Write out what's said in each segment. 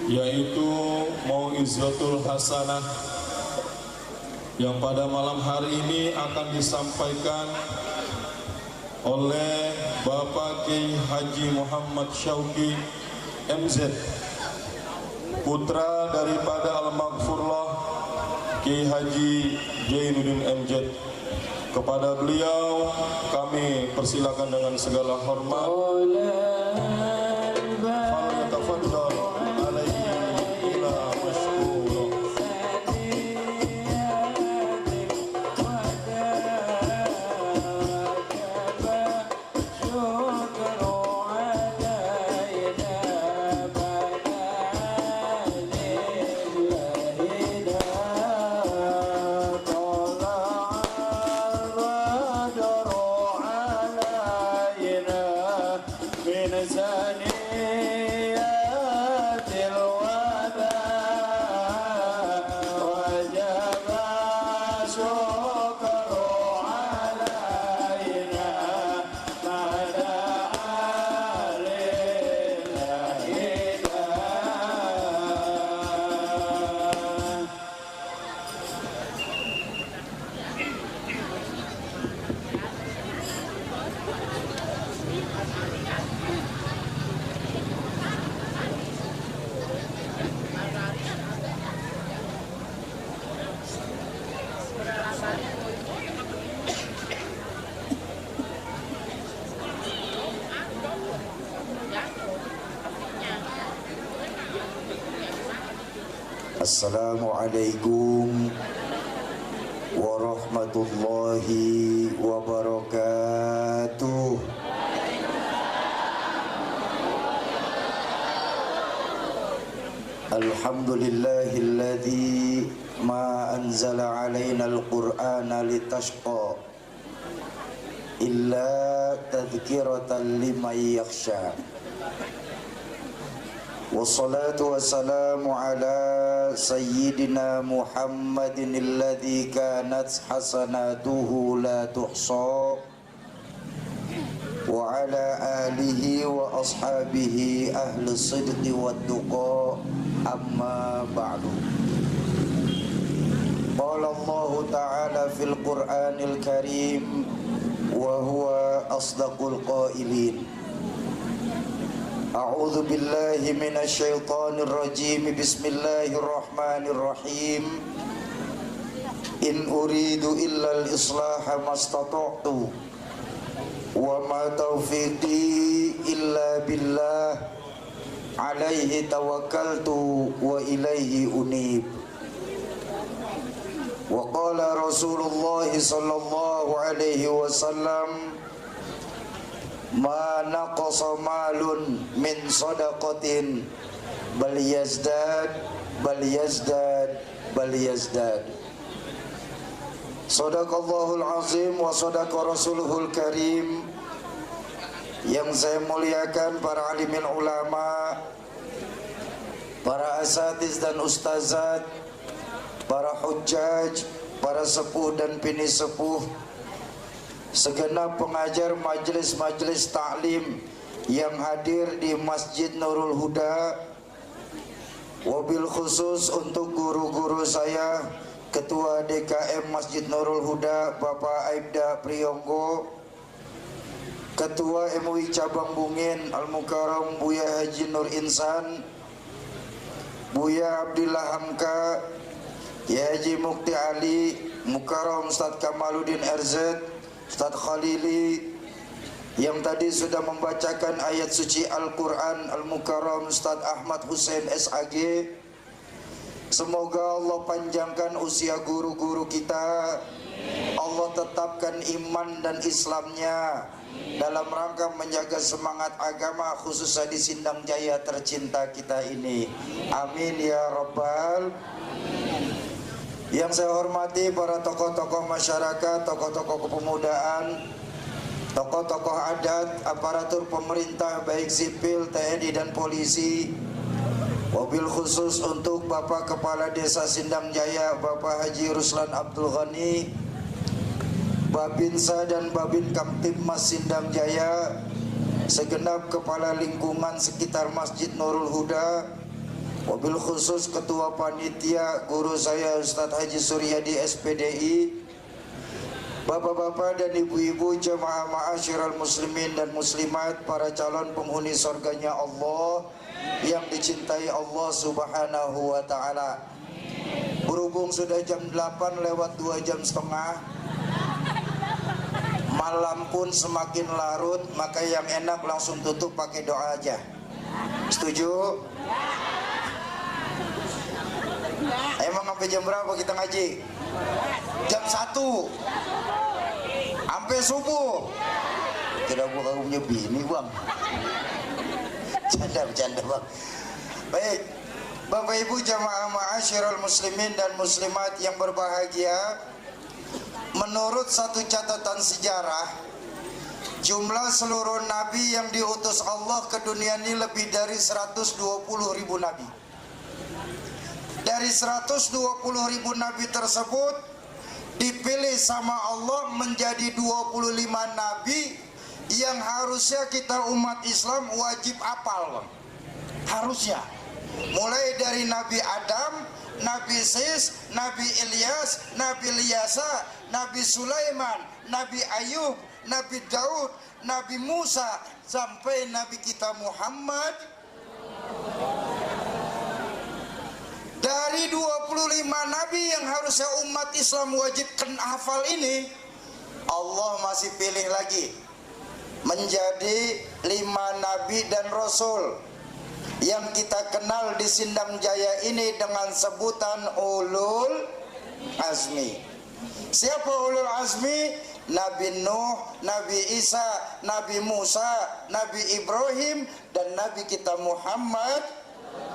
yaitu Mau'izatul Hasanah yang pada malam hari ini akan disampaikan oleh Bapak Kiai Haji Muhammad Syauqi MZ, putra daripada Al-Maghfurlah Kiai Haji Jainuddin MZ. Kepada beliau kami persilakan dengan segala hormat. Falyatafaddal alaihi ila mashkura. Assalamualaikum warahmatullahi wabarakatuh. Alhamdulillahilladzi ma anzala alaina al-Qur'ana litashqa illa tadhkiratan liman yakhsha. Wassalatu wassalamu ala sayyidina Muhammadin alladhi kanat hasanatuhu la tuhsa wa ala alihi wa ashabihi ahli sidqi wa tuqa, amma ba'du. Qala Allah ta'ala fil Qur'anil Karim wa huwa asdaqul qailin. A'udzu billahi minasy syaithanir rajim. Bismillahirrahmanirrahim. In uridu illa al-islaha mastata'tu wa ma taufiqi illa billah alaihi tawakkaltu wa ilaihi unib. Wa qala Rasulullah sallallahu alaihi wasallam, ma naqasa malun min sadaqatin bal yazdad bal yazdad bal yazdad. Sadaqallahul azim wa sadaqa rasuluhul karim. Yang saya muliakan para alimin ulama, para asatiz dan ustazat, para hujjaj, para sepuh dan bini sepuh, segenap pengajar majlis-majlis taklim yang hadir di Masjid Nurul Huda, wabil khusus untuk guru-guru saya, Ketua DKM Masjid Nurul Huda Bapak Aibda Priyonggo, Ketua MUI Cabang Bungin Al-Mukarram Buya Haji Nur Insan, Buya Abdillah Hamka, Ya Haji Mukti Ali, Mukarram Ustadz Kamaluddin RZ, Ustadz Khalili, yang tadi sudah membacakan ayat suci Al-Quran, Al-Mukarram Ustadz Ahmad Hussein SAG. Semoga Allah panjangkan usia guru-guru kita, Allah tetapkan iman dan Islamnya dalam rangka menjaga semangat agama, khususnya di Sindang Jaya tercinta kita ini. Amin ya Rabbal. Yang saya hormati para tokoh-tokoh masyarakat, tokoh-tokoh kepemudaan, tokoh-tokoh adat, aparatur pemerintah baik sipil, TNI dan polisi, wabil khusus untuk Bapak Kepala Desa Sindang Jaya Bapak Haji Ruslan Abdul Ghani, Babinsa dan Babin Kamtibmas Sindang Jaya, segenap kepala lingkungan sekitar Masjid Nurul Huda, Wabil khusus Ketua Panitia guru saya Ustadz Haji Suryadi SPDI, bapak-bapak dan ibu-ibu jemaah ma'asyiral muslimin dan muslimat, para calon penghuni surganya Allah yang dicintai Allah subhanahu wa ta'ala. Berhubung sudah jam 8 lewat 2 jam setengah, malam pun semakin larut, maka yang enak langsung tutup pakai doa aja. Setuju? Emang sampai jam berapa kita ngaji? Jam 1 sampai subuh. Kira gua kaumnya bini bang. Bercanda bang. Baik, Bapak Ibu jamaah ma'asyiral muslimin dan muslimat yang berbahagia, menurut satu catatan sejarah, jumlah seluruh nabi yang diutus Allah ke dunia ini lebih dari 120.000 nabi. Dari 120.000 nabi tersebut dipilih sama Allah menjadi 25 nabi yang harusnya kita umat Islam wajib hafal. Harusnya. Mulai dari Nabi Adam, Nabi Sis, Nabi Ilyas, Nabi Ilyasa, Nabi Sulaiman, Nabi Ayub, Nabi Daud, Nabi Musa, sampai Nabi kita Muhammad. Dari 25 nabi yang harusnya umat Islam wajib hafal ini, Allah masih pilih lagi menjadi 5 nabi dan rasul yang kita kenal di Sindang Jaya ini dengan sebutan Ulul Azmi. Siapa Ulul Azmi? Nabi Nuh, Nabi Isa, Nabi Musa, Nabi Ibrahim, dan Nabi kita Muhammad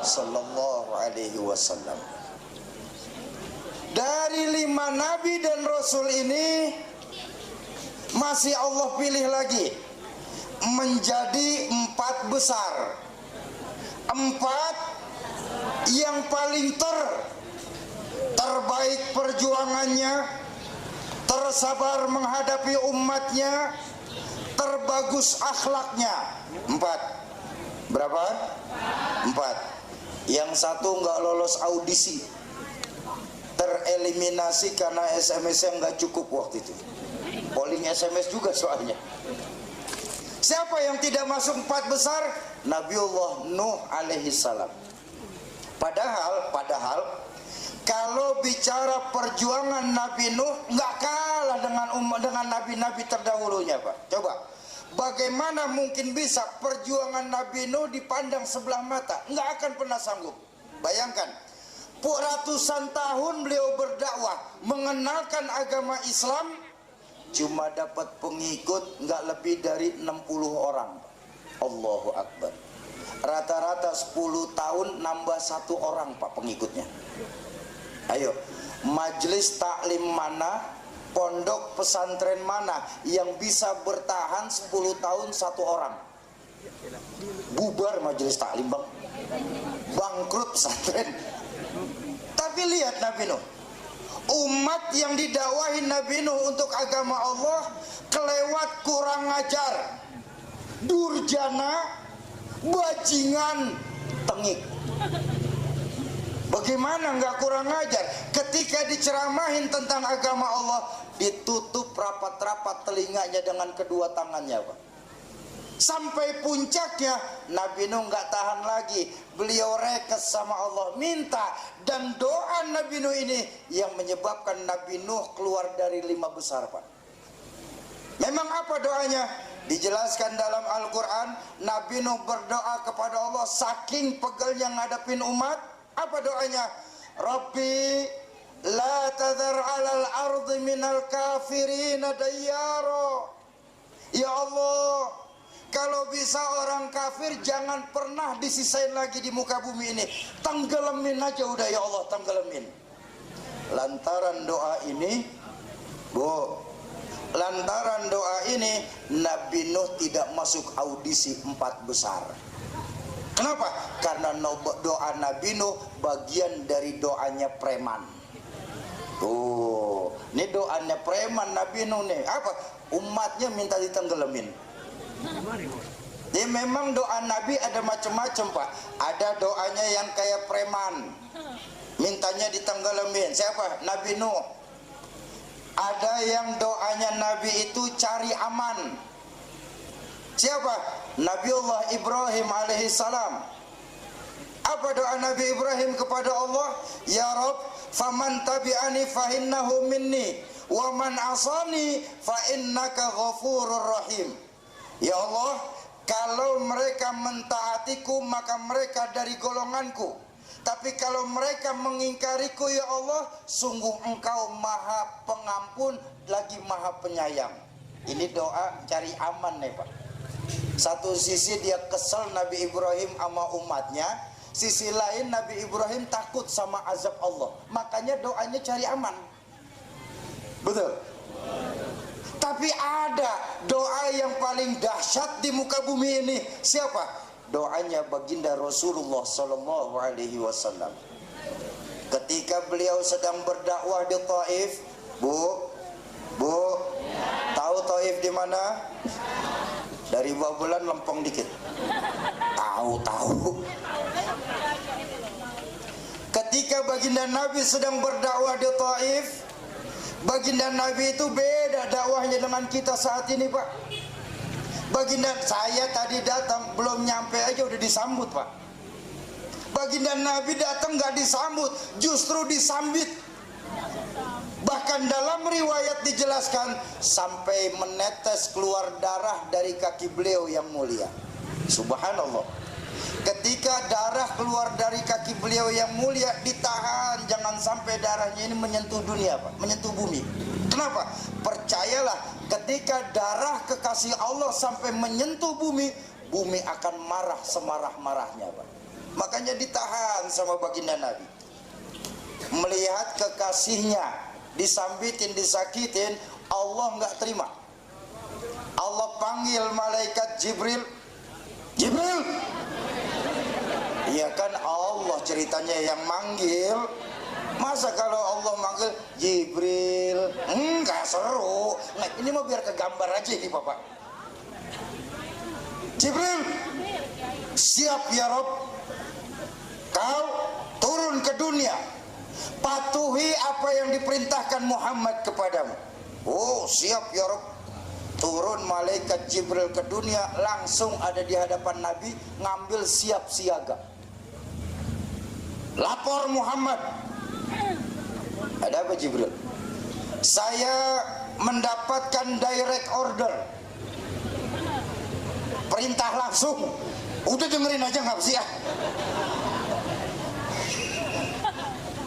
sallallahu alaihi wasallam. Dari 5 nabi dan rasul ini masih Allah pilih lagi menjadi 4 besar. 4 yang paling terbaik perjuangannya, tersabar menghadapi umatnya, terbagus akhlaknya. 4. Berapa? 4. Yang satu nggak lolos audisi, tereliminasi karena SMS-nya nggak cukup waktu itu. Polling SMS juga soalnya. Siapa yang tidak masuk 4 besar? Nabiullah Nuh alaihi salam. Padahal kalau bicara perjuangan Nabi Nuh nggak kalah dengan nabi-nabi terdahulunya, Pak. Coba, bagaimana mungkin bisa perjuangan Nabi Nuh dipandang sebelah mata? Nggak akan pernah sanggup. Bayangkan, ratusan tahun beliau berdakwah, mengenalkan agama Islam, cuma dapat pengikut nggak lebih dari 60 orang. Allahu Akbar. Rata-rata 10 tahun nambah 1 orang, Pak, pengikutnya. Ayo, majelis taklim mana, pondok pesantren mana yang bisa bertahan 10 tahun 1 orang? Bubar majelis taklim, bang. Bangkrut pesantren. Tapi lihat Nabi Nuh, umat yang didakwahi Nabi Nuh untuk agama Allah kelewat kurang ajar, durjana, bajingan, tengik. Bagaimana nggak kurang ajar? Ketika diceramahin tentang agama Allah, ditutup rapat-rapat telinganya dengan kedua tangannya, Pak. Sampai puncaknya Nabi Nuh nggak tahan lagi, beliau rekes sama Allah, minta, dan doa Nabi Nuh ini yang menyebabkan Nabi Nuh keluar dari 5 besar, Pak. Memang apa doanya? Dijelaskan dalam Al-Quran, Nabi Nuh berdoa kepada Allah saking pegelnya ngadepin umat. Apa doanya? Rabbi la tadhar alal ardi minal kafirina dayyara. Ya Allah, kalau bisa orang kafir jangan pernah disisain lagi di muka bumi ini. Tenggelamin aja udah, ya Allah, tenggelamin. Lantaran doa ini, lantaran doa ini Nabi Nuh tidak masuk audisi 4 besar. Kenapa? Karena doa Nabi Nuh bagian dari doanya preman. Tuh, ini doanya preman Nabi Nuh nih. Apa? Umatnya minta ditenggelamin. Jadi memang doa Nabi ada macam-macam Pak. Ada doanya yang kayak preman, mintanya ditenggelamin. Siapa? Nabi Nuh. Ada yang doanya Nabi itu cari aman. Siapa? Nabiullah Ibrahim alaihissalam. Apa doa Nabi Ibrahim kepada Allah? Ya Rabb, faman tabi'ani fahinnahu minni, wa man asani fa innaka ghafurur rahim. Ya Allah, kalau mereka mentaatiku maka mereka dari golonganku. Tapi kalau mereka mengingkariku ya Allah, sungguh engkau maha pengampun lagi maha penyayang. Ini doa cari aman nih Pak. Satu sisi dia kesel Nabi Ibrahim sama umatnya, sisi lain Nabi Ibrahim takut sama azab Allah. Makanya doanya cari aman. Betul? Tapi ada doa yang paling dahsyat di muka bumi ini. Siapa? Doanya baginda Rasulullah sallallahu alaihi wasallam. Ketika beliau sedang berdakwah di Taif, Bu, tahu Taif di mana? Dari Babelan lempeng dikit. Tahu. Ketika baginda Nabi sedang berdakwah di Taif, baginda Nabi itu beda dakwahnya dengan kita saat ini Pak. Baginda saya tadi datang belum nyampe aja udah disambut Pak. Baginda Nabi datang nggak disambut, justru disambit. Bahkan dalam riwayat dijelaskan sampai menetes keluar darah dari kaki beliau yang mulia. Subhanallah. Ketika darah keluar dari kaki beliau yang mulia, ditahan jangan sampai darahnya ini menyentuh dunia Pak, menyentuh bumi. Kenapa? Percayalah, ketika darah kekasih Allah sampai menyentuh bumi, bumi akan marah semarah-marahnya Pak. Makanya ditahan sama baginda Nabi. Melihat kekasihnya disambitin, disakitin, Allah nggak terima. Allah panggil malaikat Jibril. Jibril. Iya kan Allah ceritanya yang manggil. Masa kalau Allah manggil Jibril, enggak seru. Nah, ini mau biar kegambar aja nih Bapak. Jibril, siap ya Rob. Kau turun ke dunia, patuhi apa yang diperintahkan Muhammad kepadamu. Oh siap ya Rob. Turun malaikat Jibril ke dunia, langsung ada di hadapan Nabi, ngambil siap siaga. Lapor Muhammad. Ada apa Jibril? Saya mendapatkan direct order, perintah langsung. Udah dengerin aja nggak sih ya?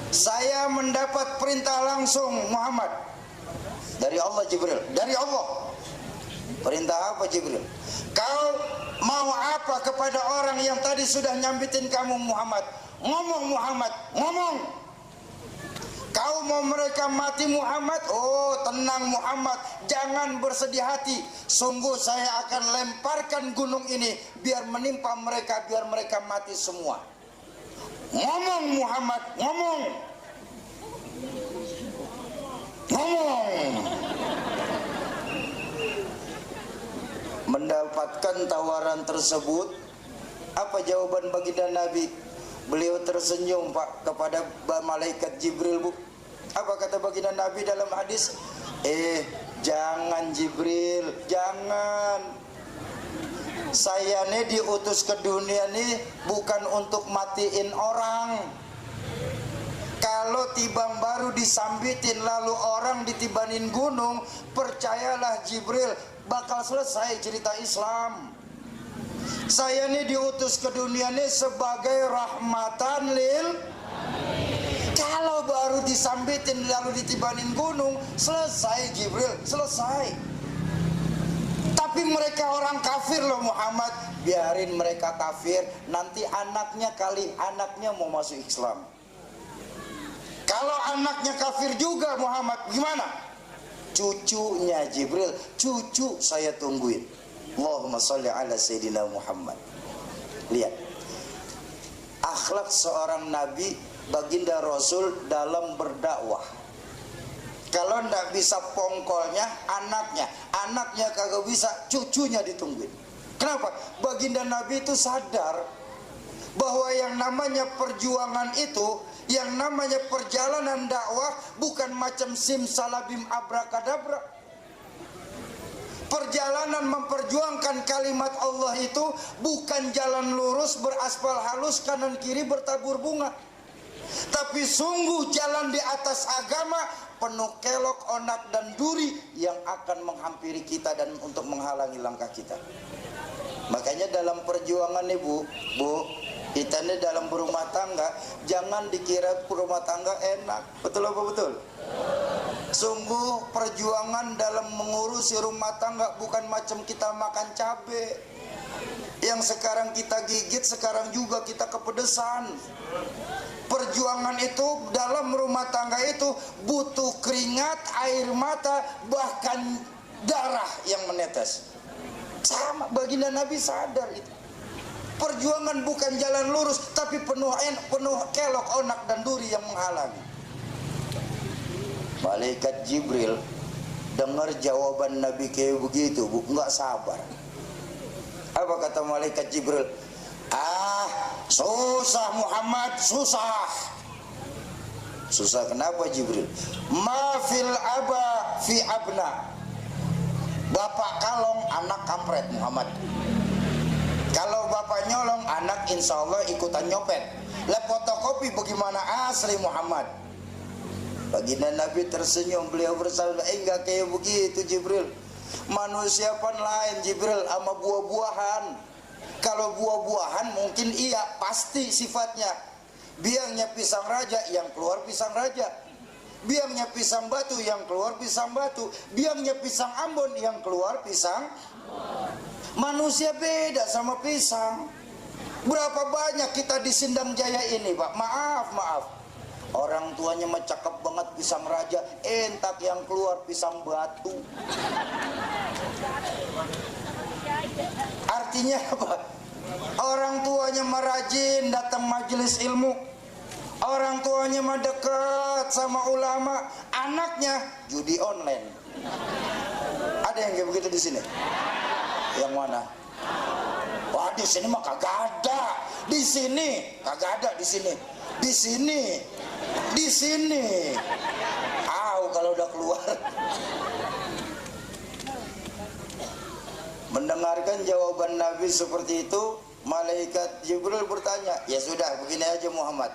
Saya mendapat perintah langsung Muhammad dari Allah. Jibril, dari Allah. Perintah apa Jibril? Kau mau apa kepada orang yang tadi sudah nyambitin kamu Muhammad? Ngomong Muhammad, ngomong. Kau mau mereka mati Muhammad? Oh tenang Muhammad, jangan bersedih hati. Sungguh saya akan lemparkan gunung ini biar menimpa mereka, biar mereka mati semua. Ngomong Muhammad, ngomong. Ngomong. Mendapatkan tawaran tersebut, apa jawaban baginda Nabi? Beliau tersenyum Pak kepada malaikat Jibril Bu. Apa kata baginda Nabi dalam hadis? Jangan Jibril, jangan. Saya nih diutus ke dunia nih bukan untuk matiin orang. Kalau tibang baru disambitin lalu orang ditibanin gunung, percayalah Jibril bakal selesai cerita Islam. Saya ini diutus ke dunia ini sebagai rahmatan lil. Kalau baru disambitin lalu ditibanin gunung, selesai Jibril, selesai. Tapi mereka orang kafir loh Muhammad, biarin mereka kafir, nanti anaknya mau masuk Islam. Kalau anaknya kafir juga Muhammad, gimana? Cucunya Jibril, cucu saya tungguin. Allahumma sholli ala Sayyidina Muhammad. Lihat akhlak seorang Nabi, baginda Rasul dalam berdakwah. Kalau tidak bisa pongkolnya anaknya kagak bisa, cucunya ditungguin. Kenapa? Kenapa? Baginda Nabi itu sadar bahwa yang namanya perjuangan itu, yang namanya perjalanan dakwah bukan macam simsalabim abrakadabra. Perjalanan memperjuangkan kalimat Allah itu bukan jalan lurus beraspal halus kanan kiri bertabur bunga, tapi sungguh jalan di atas agama penuh kelok, onak dan duri yang akan menghampiri kita dan untuk menghalangi langkah kita. Makanya dalam perjuangan nih bu, kita nih dalam berumah tangga, jangan dikira berumah tangga enak. Betul apa betul? Sungguh perjuangan dalam mengurusi rumah tangga bukan macam kita makan cabai yang sekarang kita gigit, sekarang juga kita kepedesan. Perjuangan itu dalam rumah tangga itu butuh keringat, air mata, bahkan darah yang menetes. Sama, baginda Nabi sadar itu. Perjuangan bukan jalan lurus, tapi penuh kelok, onak dan duri yang menghalangi. Malaikat Jibril dengar jawaban Nabi kayak begitu, nggak sabar. Apa kata malaikat Jibril? Susah Muhammad, susah. Susah kenapa Jibril? Ma fil aba fi abna. Bapak kalong, anak kampret Muhammad. Kalau bapak nyolong, anak insya Allah ikutan nyopet. Lah fotokopi bagaimana asli Muhammad? Baginda Nabi tersenyum, beliau bersabda, enggak kayak begitu Jibril. Manusia pun lain Jibril sama buah-buahan. Kalau buah-buahan mungkin iya, pasti sifatnya. Biangnya pisang raja, yang keluar pisang raja. Biangnya pisang batu, yang keluar pisang batu. Biangnya pisang Ambon, yang keluar pisang. Manusia beda sama pisang. Berapa banyak kita di Sindang Jaya ini Pak? Maaf. Orang tuanya mah cakep banget pisang raja, entak yang keluar pisang batu. Artinya apa? Orang tuanya mah rajin datang majelis ilmu. Orang tuanya mah dekat sama ulama, anaknya judi online. Ada yang kayak begitu di sini? Yang mana? Wah, di sini mah kagak ada. Di sini kagak ada, di sini. Di sini. Di sini. Kalau udah keluar. Mendengarkan jawaban Nabi seperti itu, malaikat Jibril bertanya, "Ya sudah, begini aja Muhammad.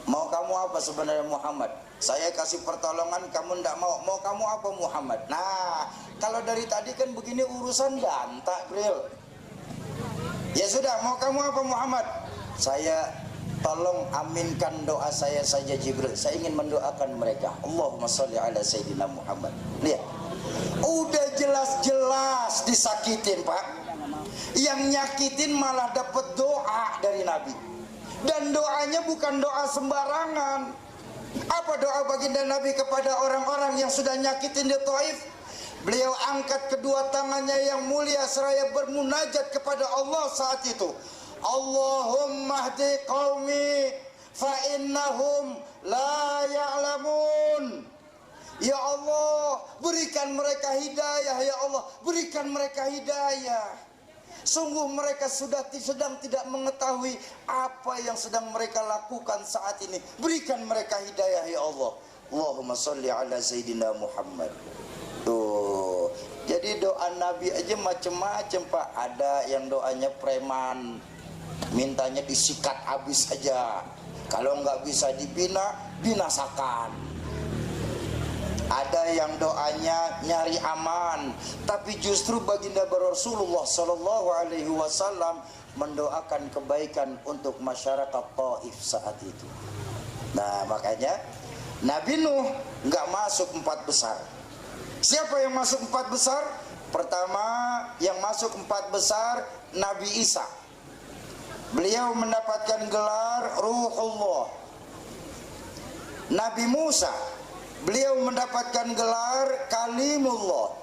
Mau kamu apa sebenarnya Muhammad? Saya kasih pertolongan, kamu ndak mau. Mau kamu apa Muhammad?" Nah, kalau dari tadi kan begini urusan gantak, Bril. Ya sudah, mau kamu apa Muhammad? Saya tolong aminkan doa saya saja Jibril. Saya ingin mendoakan mereka. Allahumma sholli ala Sayyidina Muhammad. Lihat. Udah jelas-jelas disakitin, Pak. Yang nyakitin malah dapat doa dari Nabi. Dan doanya bukan doa sembarangan. Apa doa baginda Nabi kepada orang-orang yang sudah nyakitin di Taif? Beliau angkat kedua tangannya yang mulia seraya bermunajat kepada Allah saat itu. Allahumma hdi qaumi fa innahum la ya'lamun. Ya Allah, berikan mereka hidayah. Ya Allah, berikan mereka hidayah. Sungguh mereka sedang tidak mengetahui apa yang sedang mereka lakukan saat ini. Berikan mereka hidayah ya Allah. Allahumma sholli ala Sayyidina Muhammad. Tuh. Jadi doa Nabi aja macam-macam Pak. Ada yang doanya preman, mintanya disikat habis aja. Kalau nggak bisa dibina, binasakan. Ada yang doanya nyari aman, tapi justru baginda Rasulullah Sallallahu Alaihi Wasallam mendoakan kebaikan untuk masyarakat Taif saat itu. Nah makanya Nabi Nuh nggak masuk 4 besar. Siapa yang masuk 4 besar? Pertama yang masuk 4 besar Nabi Isa. Beliau mendapatkan gelar Ruhullah. Nabi Musa, beliau mendapatkan gelar Kalimullah.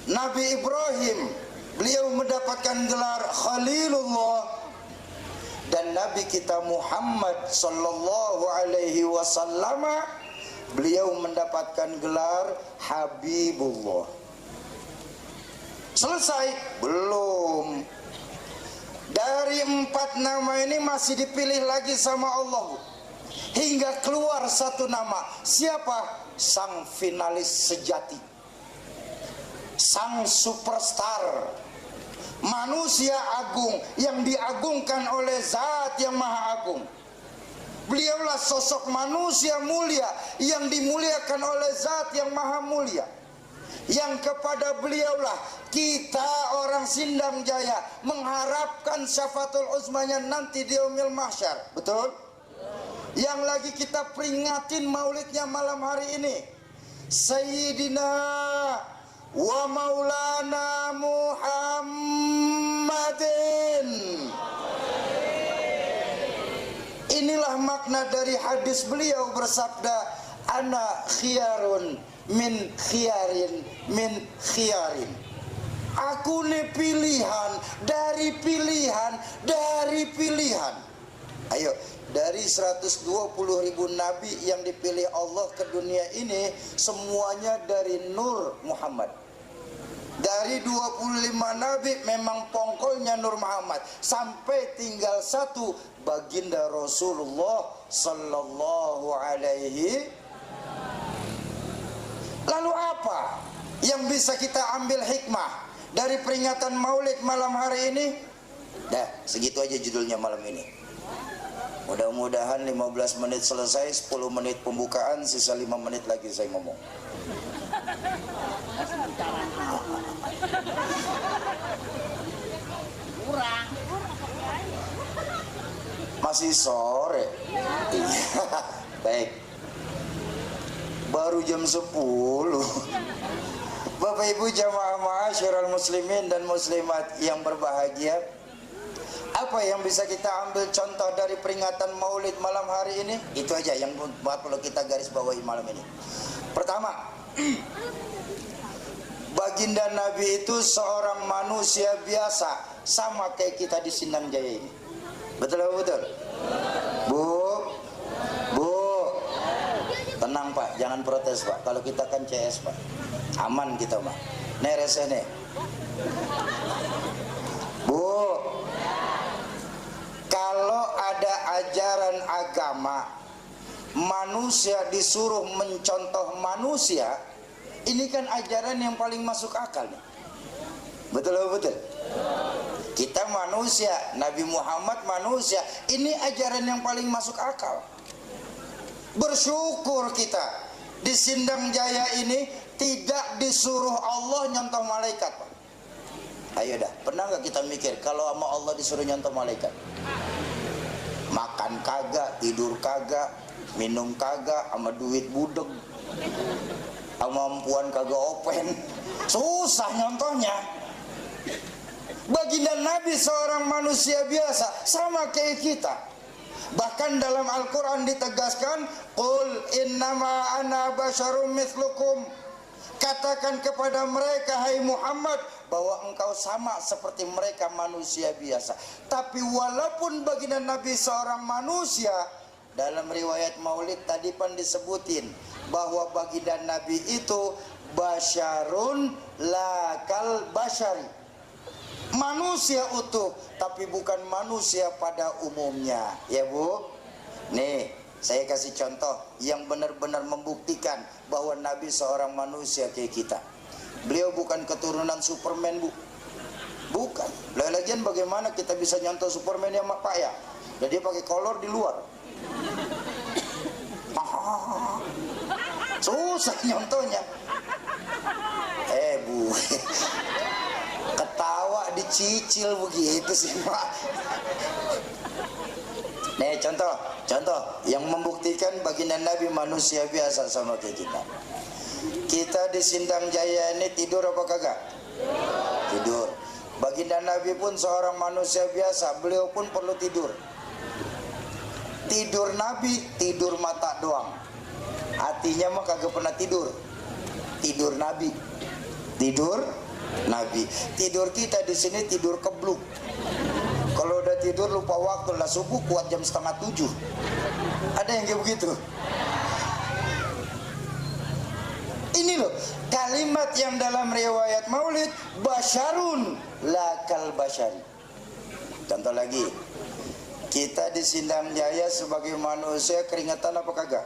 Nabi Ibrahim, beliau mendapatkan gelar Khalilullah. Dan Nabi kita Muhammad Sallallahu Alaihi Wasallam, beliau mendapatkan gelar Habibullah. Selesai? Belum. Dari 4 nama ini masih dipilih lagi sama Allah, hingga keluar satu nama. Siapa? Sang finalis sejati, sang superstar, manusia agung yang diagungkan oleh Zat yang Maha Agung. Beliaulah sosok manusia mulia yang dimuliakan oleh Zat yang Maha Mulia, yang kepada beliaulah kita orang Sindang Jaya mengharapkan syafaatul uzmanya nanti di yaumil mahsyar. Betul? Yang lagi kita peringatin maulidnya malam hari ini, Sayyidina wa Maulana Muhammadin. Inilah makna dari hadis beliau bersabda, ana khiyarun min khiyarin min khiyarin. Aku nih pilihan dari pilihan dari pilihan. Ayo, dari 120.000 nabi yang dipilih Allah ke dunia ini, semuanya dari Nur Muhammad. Dari 25 nabi memang pongkolnya Nur Muhammad, sampai tinggal satu, baginda Rasulullah sallallahu alaihi. Lalu apa yang bisa kita ambil hikmah dari peringatan Maulid malam hari ini? Dah, segitu aja judulnya malam ini. Mudah-mudahan 15 menit selesai, 10 menit pembukaan, sisa 5 menit lagi saya ngomong. Masih sore. Baik. Baru jam 10. Bapak Ibu jamaah ma'asyiral muslimin dan muslimat yang berbahagia, apa yang bisa kita ambil contoh dari peringatan Maulid malam hari ini? Itu aja yang perlu kita garis bawahi malam ini. Pertama, baginda Nabi itu seorang manusia biasa, sama kayak kita di Sindang Jaya ini. Betul apa betul? Bu, tenang Pak, jangan protes Pak. Kalau kita kan CS Pak, aman kita Pak. Nih resene. Bu, kalau ada ajaran agama, manusia disuruh mencontoh manusia, ini kan ajaran yang paling masuk akal nih. Betul apa betul? Kita manusia, Nabi Muhammad manusia, ini ajaran yang paling masuk akal. Bersyukur kita di Sindang Jaya ini tidak disuruh Allah nyontoh malaikat Pak. Ayo dah, pernah gak kita mikir kalau sama Allah disuruh nyontoh malaikat? Makan kagak, tidur kagak, minum kagak, sama duit budeg, sama empuan kagak open, susah nyontohnya. Baginda Nabi seorang manusia biasa, sama kayak kita. Bahkan dalam Al-Quran ditegaskan, qul innama ana basyarum mithlukum. Katakan kepada mereka, hai Muhammad, bahwa engkau sama seperti mereka, manusia biasa. Tapi walaupun baginda Nabi seorang manusia, dalam riwayat Maulid tadi pun disebutin bahwa baginda Nabi itu basyarun lakal basyari, manusia utuh, tapi bukan manusia pada umumnya. Ya Bu, nih saya kasih contoh yang benar-benar membuktikan bahwa Nabi seorang manusia kayak kita. Beliau bukan keturunan Superman Bu, bukan. Lagian bagaimana kita bisa nyontoh Superman yang Pak ya? Dan dia pakai kolor di luar. Susah nyontohnya. Bu, ketawa dicicil begitu sih Pak. Nih contoh yang membuktikan baginda Nabi manusia biasa sama kayak kita. Kita di Sindang Jaya ini tidur apa kagak? Tidur. Baginda Nabi pun seorang manusia biasa, beliau pun perlu tidur. Tidur Nabi, tidur mata doang. Hatinya mah kagak pernah tidur. Tidur Nabi. Tidur Nabi. Tidur kita di sini tidur kebluk. Kalau udah tidur lupa waktu lah, subuh kuat jam 6:30. Ada yang kayak begitu. Ini loh, Kalimat yang dalam riwayat maulid, basyarun lakal basyari. Contoh lagi, kita di Sindang Jaya sebagai manusia keringetan apa kagak?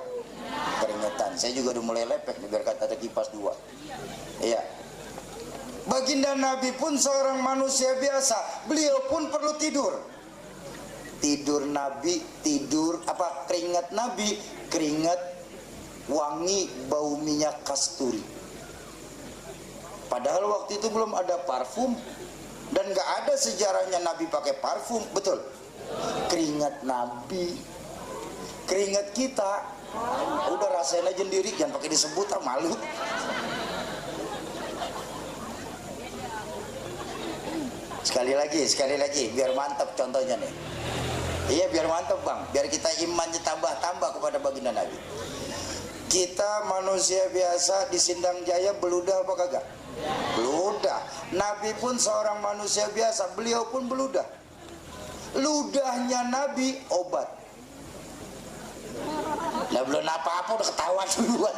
Keringetan. Saya juga udah mulai lepek nih, biar kata ada kipas 2. Iya. Baginda Nabi pun seorang manusia biasa, beliau pun perlu tidur. Tidur Nabi, tidur apa? Keringat Nabi, keringat wangi bau minyak kasturi. Padahal waktu itu belum ada parfum dan gak ada sejarahnya Nabi pakai parfum, betul? Keringat Nabi, keringat kita, udah rasain aja sendiri, jangan pakai disebut, malu. Sekali lagi, biar mantap contohnya nih. Iya, biar mantap bang, biar kita imannya tambah kepada baginda Nabi. Kita manusia biasa di Sindang Jaya beludah apa kagak? Beludah. Nabi pun seorang manusia biasa, beliau pun beludah. Ludahnya Nabi obat. Lah belum apa-apa udah ketahuan duluan.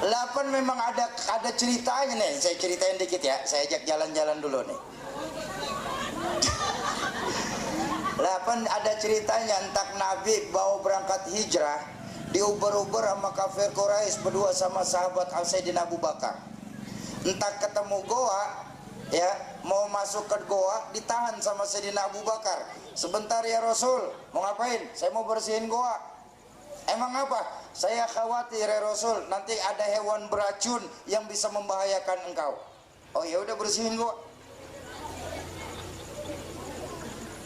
Lapan memang ada ceritanya nih, saya ceritain dikit ya. Saya ajak jalan-jalan dulu nih. Lapan ada ceritanya, entak Nabi bawa berangkat hijrah, diuber-uber sama kafir Quraisy berdua sama sahabat Sayyidina Abu Bakar. Entak ketemu goa, ya mau masuk ke goa, ditahan sama Sayyidina Abu Bakar. Sebentar ya Rasul, mau ngapain? Saya mau bersihin goa. Emang apa? Saya khawatir ya Rasul, nanti ada hewan beracun yang bisa membahayakan engkau. Oh ya udah, bersihin goa.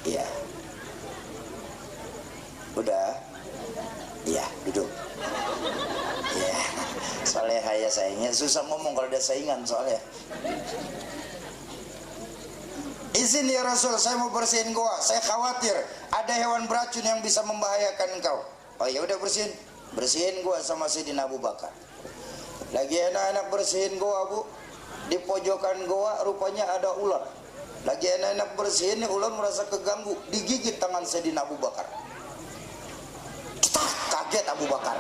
Iya. Udah. Iya, duduk. Iya. Soalnya ya sayangnya susah ngomong kalau ada saingan soalnya. Izin ya Rasul, saya mau bersihin goa. Saya khawatir ada hewan beracun yang bisa membahayakan engkau. Oh ya udah, bersihin goa sama Sayyidina Abu Bakar. Lagi enak-enak bersihin goa, Bu. Di pojokan goa rupanya ada ular. Lagi enak-enak bersihin, ular merasa keganggu, digigit tangan Sayyidina Abu Bakar. Kaget Abu Bakar.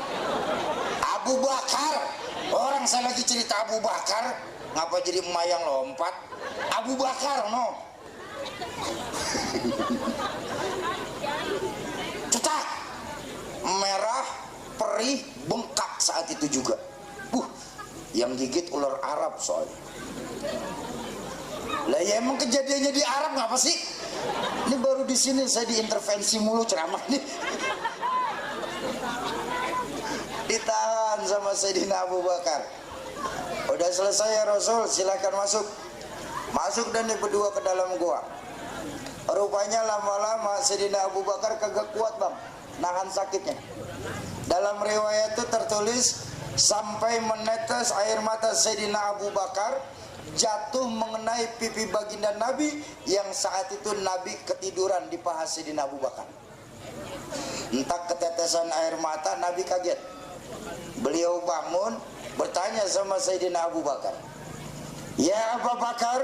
Abu Bakar, orang saya lagi cerita Abu Bakar, ngapa jadi emayang lompat? Abu Bakar, no. Cetak, merah, perih, bengkak saat itu juga. Yang gigit ular Arab soalnya. Lah ya emang kejadiannya di Arab ngapa sih? Ini baru di sini saya diintervensi mulu ceramah nih. Ditahan sama Sayyidina Abu Bakar. Udah selesai ya Rasul, silakan masuk. Masuk dan berdua ke dalam gua. Rupanya lama-lama Sayyidina Abu Bakar kagak kuat bang, nahan sakitnya. Dalam riwayat itu tertulis sampai menetes air mata Sayyidina Abu Bakar jatuh mengenai pipi baginda Nabi yang saat itu Nabi ketiduran di paha Sayyidina Abu Bakar. Entah ketetesan air mata, Nabi kaget. Beliau bangun bertanya sama Sayyidina Abu Bakar, "Ya Abu Bakar?"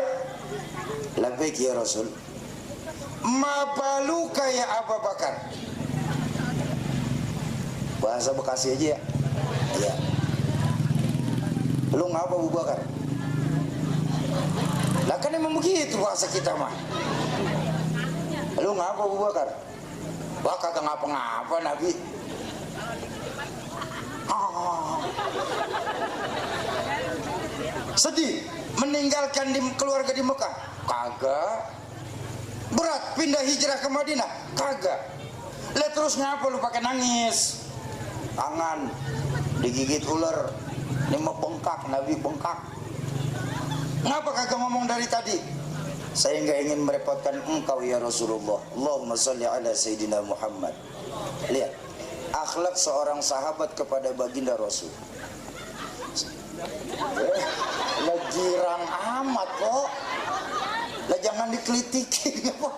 "Labbaik ya Rasul." "Ma baluka ya Abu Bakar?" Bahasa Bekasi aja ya. Iya. "Lu ngapa Abu Bakar?" Lah kan emang begitu bahasa kita mah. "Lu ngapa Abu Bakar?" "Wah kagak ngapa-ngapa Nabi." Sedih meninggalkan keluarga di Mekah? Kagak. Berat pindah hijrah ke Madinah? Kagak. Lah terus ngapa lu pakai nangis? Tangan digigit ular, ini mau bengkak, Nabi bengkak. Ngapa kagak ngomong dari tadi? Saya nggak ingin merepotkan engkau ya Rasulullah. Allahumma sholli ala Sayyidina Muhammad. Lihat akhlak seorang sahabat kepada baginda Rasul. Lah girang amat kok. Lah jangan dikelitikin kok.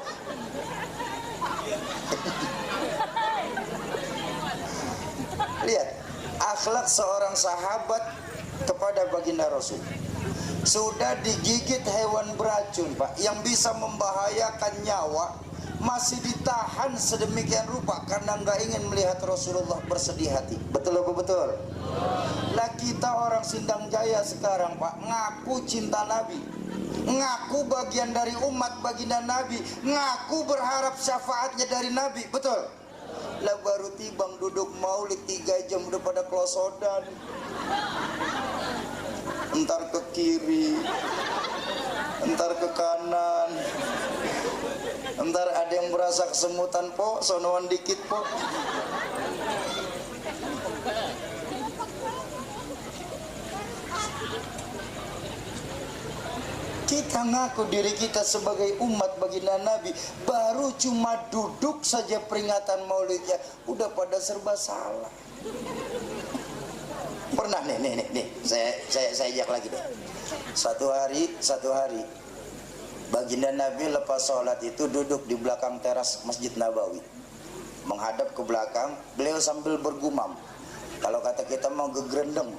Lihat akhlak seorang sahabat kepada baginda Rasul. Sudah digigit hewan beracun Pak, yang bisa membahayakan nyawa, masih ditahan sedemikian rupa karena nggak ingin melihat Rasulullah bersedih hati. Betul apa betul? Lah kita orang Sindang Jaya sekarang Pak, ngaku cinta Nabi, ngaku bagian dari umat baginda Nabi, ngaku berharap syafaatnya dari Nabi, betul? Lah baru tibang duduk maulid 3 jam udah pada kelosodan, entar ke kiri, entar ke kanan, entar ada yang berasa kesemutan po, sonoan dikit po. Kita ngaku diri kita sebagai umat baginda Nabi, baru cuma duduk saja peringatan maulidnya udah pada serba salah. Pernah nih, saya ajak lagi deh. Satu hari baginda Nabi lepas sholat itu duduk di belakang teras Masjid Nabawi, menghadap ke belakang. Beliau sambil bergumam, kalau kata kita mau gegrendeng,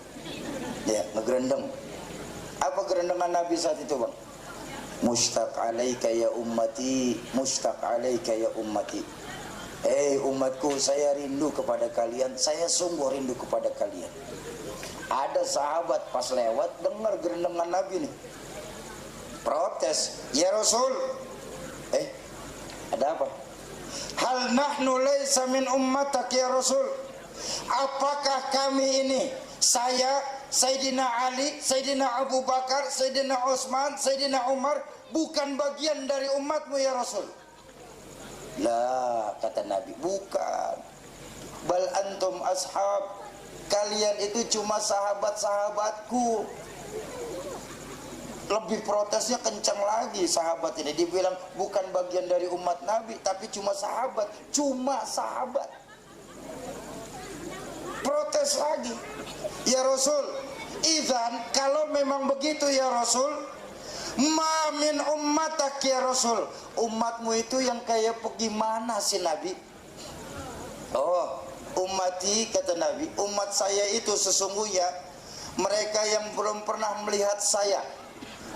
ya ngegrendeng. Apa gerendengan Nabi saat itu bang? Mushtaq alaika ya ummati, mushtaq alaika ya ummati. Umatku, saya rindu kepada kalian, saya sungguh rindu kepada kalian. Ada sahabat pas lewat dengar gerendengan Nabi nih, protes, ya Rasul, ada apa? Hal nahnu laysa min ummatak ya Rasul. Apakah kami ini, saya, Sayyidina Ali, Sayyidina Abu Bakar, Sayyidina Utsman, Sayyidina Umar, bukan bagian dari umatmu ya Rasul? Lah, kata Nabi, bukan. Bal antum ashab, kalian itu cuma sahabat-sahabatku. Lebih protesnya kencang lagi sahabat ini, dibilang bukan bagian dari umat Nabi, tapi cuma sahabat. Protes lagi, ya Rasul, idzan kalau memang begitu ya Rasul, ma min ummatak ya Rasul, umatmu itu yang kayak bagaimana sih Nabi? Oh, ummati, kata Nabi, umat saya itu sesungguhnya mereka yang belum pernah melihat saya,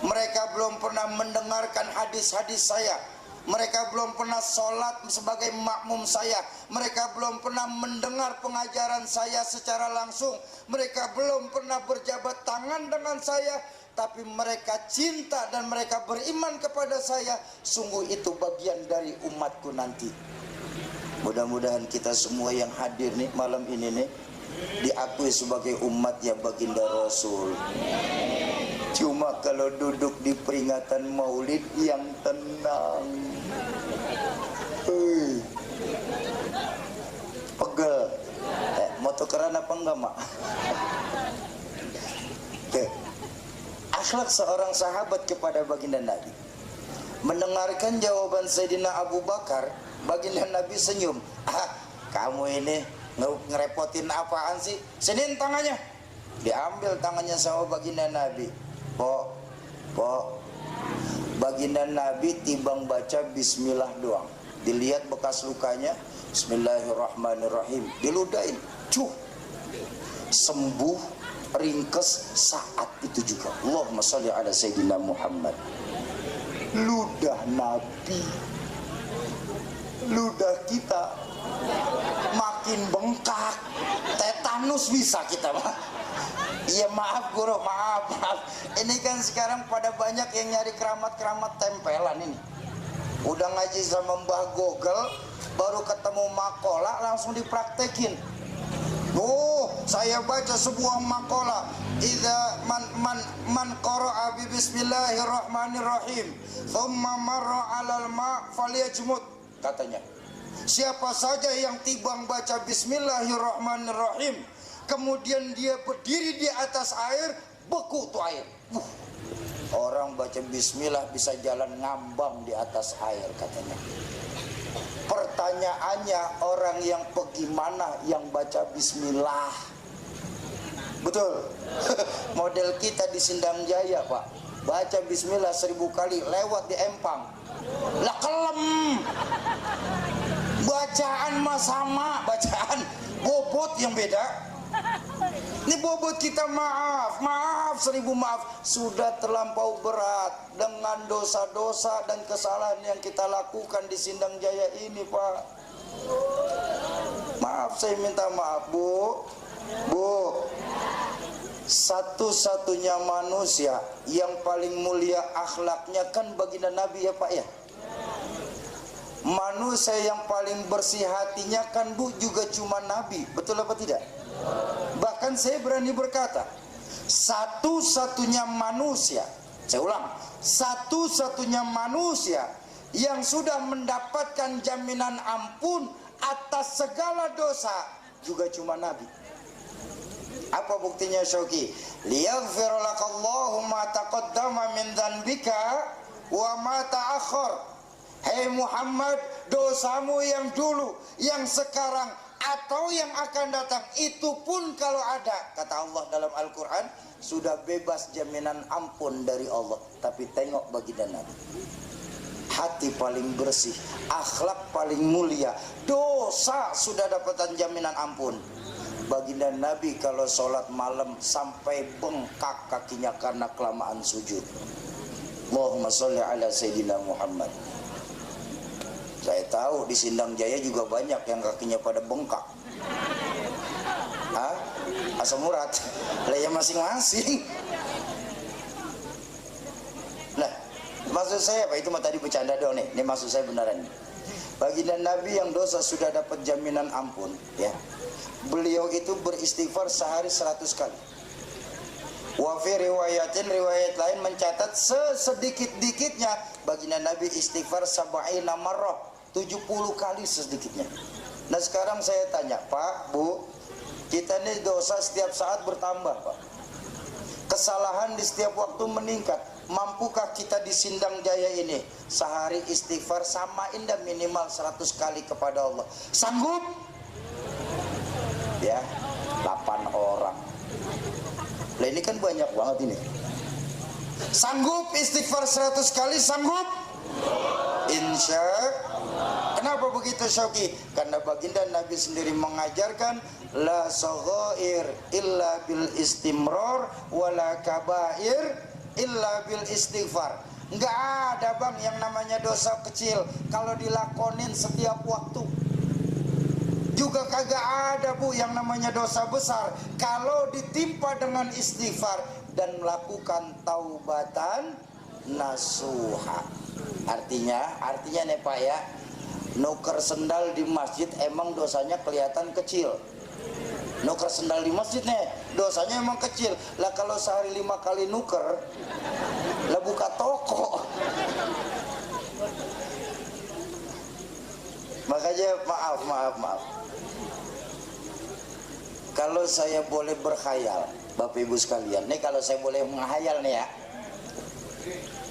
mereka belum pernah mendengarkan hadis-hadis saya, mereka belum pernah sholat sebagai makmum saya, mereka belum pernah mendengar pengajaran saya secara langsung, mereka belum pernah berjabat tangan dengan saya, tapi mereka cinta dan mereka beriman kepada saya. Sungguh itu bagian dari umatku nanti. Mudah-mudahan kita semua yang hadir nih malam ini nih diakui sebagai umatnya baginda Rasul. Cuma kalau duduk di peringatan maulid yang tenang, pegel. Mau tukeran apa enggak mak? Akhlak seorang sahabat kepada baginda Nabi. Mendengarkan jawaban Sayyidina Abu Bakar, baginda Nabi senyum. Kamu ini ngerepotin apaan sih? Sinin tangannya. Diambil tangannya sama baginda Nabi. Po, baginda Nabi timbang baca bismillah doang. Dilihat bekas lukanya, bismillahirrahmanirrahim, diludahin, sembuh, ringkes saat itu juga. Allahumma sholli ala sayyidina Muhammad. Ludah Nabi, ludah kita makin bengkak, tetanus bisa kita mah. Iya maaf guru, maaf. Ini kan sekarang pada banyak yang nyari keramat-keramat tempelan ini. Udah ngaji sama Mbah Google, baru ketemu makola langsung dipraktekin. Saya baca sebuah makola, idza man qara'a bi bismillahirrahmanirrahim, thumma marra 'alal ma' falyajmud, katanya. Siapa saja yang tibang baca bismillahirrahmanirrahim, kemudian dia berdiri di atas air, beku tuh air. Orang baca bismillah bisa jalan ngambang di atas air, katanya. Pertanyaannya, orang yang bagaimana yang baca bismillah? Betul. Model kita di Sindang Jaya Pak, baca bismillah 1000 kali, lewat di Empang lah kelem. Bacaan mah sama, bacaan bobot yang beda. Ini bobot kita maaf, maaf, 1000 maaf. Sudah terlampau berat dengan dosa-dosa dan kesalahan yang kita lakukan di Sindang Jaya ini, Pak. Maaf, saya minta maaf, Bu. Bu, satu-satunya manusia yang paling mulia akhlaknya kan baginda Nabi ya, Pak ya. Manusia yang paling bersih hatinya kan, Bu, juga cuma Nabi. Betul apa tidak? Bahkan saya berani berkata, satu-satunya manusia, saya ulang, satu-satunya manusia yang sudah mendapatkan jaminan ampun atas segala dosa juga cuma Nabi. Apa buktinya, Syauqi? Liyaghfir lakallahu ma taqaddama min dzanbika wa ma ta'akhkhar. Hei Muhammad, dosamu yang dulu, yang sekarang, atau yang akan datang, itu pun kalau ada, kata Allah dalam Al-Quran, sudah bebas jaminan ampun dari Allah. Tapi tengok baginda Nabi, hati paling bersih, akhlak paling mulia, dosa sudah dapatkan jaminan ampun. Baginda Nabi kalau sholat malam sampai bengkak kakinya karena kelamaan sujud. Allahumma sholli ala Sayyidina Muhammad. Saya tahu di Sindang Jaya juga banyak yang kakinya pada bengkak. Hah? Asam urat? Lah ya masing-masing. Nah, maksud saya Pak, itu mah tadi bercanda doang nih. Ini maksud saya beneran. Baginda Nabi yang dosa sudah dapat jaminan ampun, ya. Beliau itu beristighfar sehari 100 kali. Wa fi riwayatin, riwayat lain mencatat sesedikit-dikitnya baginda Nabi istighfar 70 marrah, 70 kali sedikitnya. Nah sekarang saya tanya, Pak, Bu, kita ini dosa setiap saat bertambah, Pak. Kesalahan di setiap waktu meningkat. Mampukah kita di Sindang Jaya ini sehari istighfar sama indah minimal 100 kali kepada Allah? Sanggup? Ya, 8 orang. Lah ini kan banyak banget ini. Sanggup istighfar 100 kali? Sanggup? Insya Allah. Kenapa begitu, Syauqi? Karena baginda Nabi sendiri mengajarkan la saghair illa bil istimrar wala kabair illa bil istighfar. Enggak ada, Bang, yang namanya dosa kecil kalau dilakonin setiap waktu. Juga kagak ada, Bu, yang namanya dosa besar kalau ditimpa dengan istighfar dan melakukan taubatan nasuha. Artinya nih Pak ya, nuker sendal di masjid emang dosanya kelihatan kecil. Nuker sendal di masjid nih dosanya emang kecil. Lah kalau sehari 5 kali nuker, lah buka toko. Makanya maaf. Kalau saya boleh berkhayal, Bapak Ibu sekalian, nih kalau saya boleh menghayal nih ya,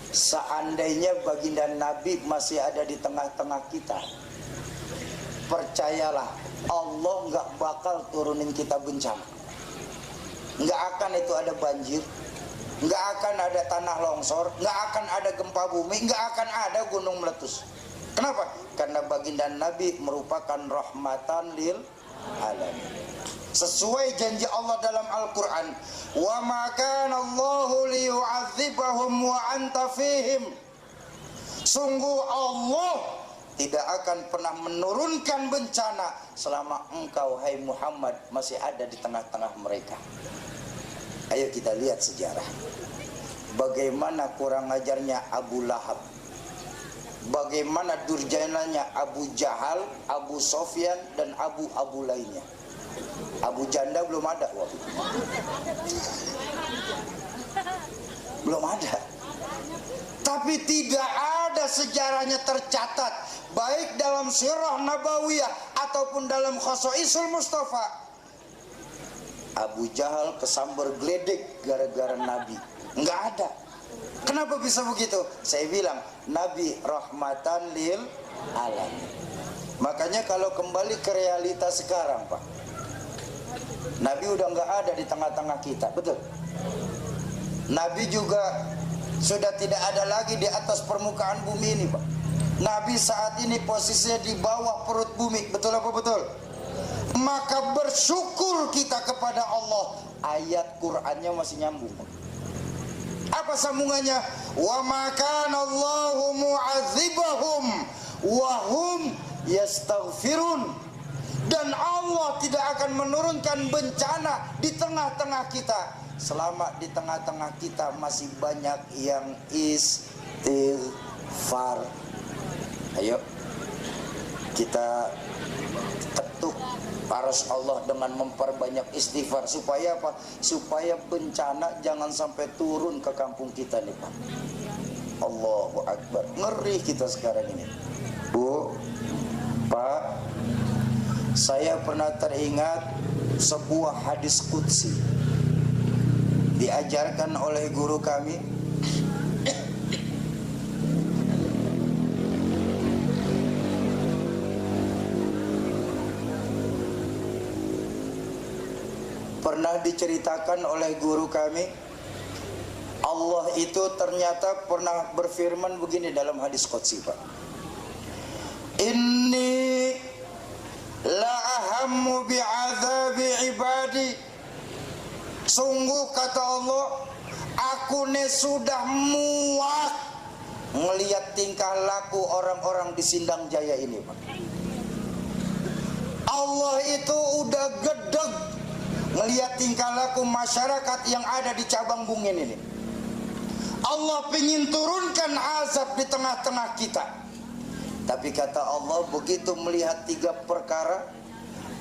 seandainya baginda Nabi masih ada di tengah-tengah kita, percayalah Allah nggak bakal turunin kita bencana. Nggak akan itu ada banjir, nggak akan ada tanah longsor, nggak akan ada gempa bumi, nggak akan ada gunung meletus. Kenapa? Karena baginda Nabi merupakan rahmatan lil alamin. Sesuai janji Allah dalam Al-Quran, wa ma kana Allahu liyu'adzibahum wa anta fihim. Sungguh Allah tidak akan pernah menurunkan bencana selama engkau, hai Muhammad, masih ada di tengah-tengah mereka. Ayo kita lihat sejarah. Bagaimana kurang ajarnya Abu Lahab, bagaimana durjananya Abu Jahal, Abu Sofyan, dan Abu lainnya. Abu Janda belum ada waktu itu. Belum ada. Tapi tidak ada sejarahnya tercatat, baik dalam sirah Nabawiyah ataupun dalam Khosaisul Mustafa, Abu Jahal kesambar geledek gara-gara Nabi. Enggak ada. Kenapa bisa begitu? Saya bilang Nabi rahmatan lil alamin. Makanya kalau kembali ke realitas sekarang, Pak, Nabi udah nggak ada di tengah-tengah kita, betul? Nabi juga sudah tidak ada lagi di atas permukaan bumi ini, Pak. Nabi saat ini posisinya di bawah perut bumi, betul apa betul? Maka bersyukur kita kepada Allah, ayat Qur'annya masih nyambung. Apa sambungannya? Wa ma kana Allahu mu'adzibahum wa hum yastaghfirun. Dan Allah tidak akan menurunkan bencana di tengah-tengah kita selama di tengah-tengah kita masih banyak yang istighfar. Ayo kita ketuk paras Allah dengan memperbanyak istighfar. Supaya apa? Supaya bencana jangan sampai turun ke kampung kita nih Pak. Allahu Akbar. Ngeri kita sekarang ini. Bu, Pak, saya pernah teringat sebuah hadis qudsi diajarkan oleh guru kami. Pernah diceritakan oleh guru kami, Allah itu ternyata pernah berfirman begini dalam hadis qudsi, Pak. Inni la ahammu bi'adzabi ibadi. Sungguh kata Allah, aku ne sudah muak melihat tingkah laku orang-orang di Sindang Jaya ini, Pak. Allah itu udah gedeg melihat tingkah laku masyarakat yang ada di Cabang Bungin ini. Allah ingin turunkan azab di tengah-tengah kita. Tapi kata Allah, begitu melihat 3 perkara,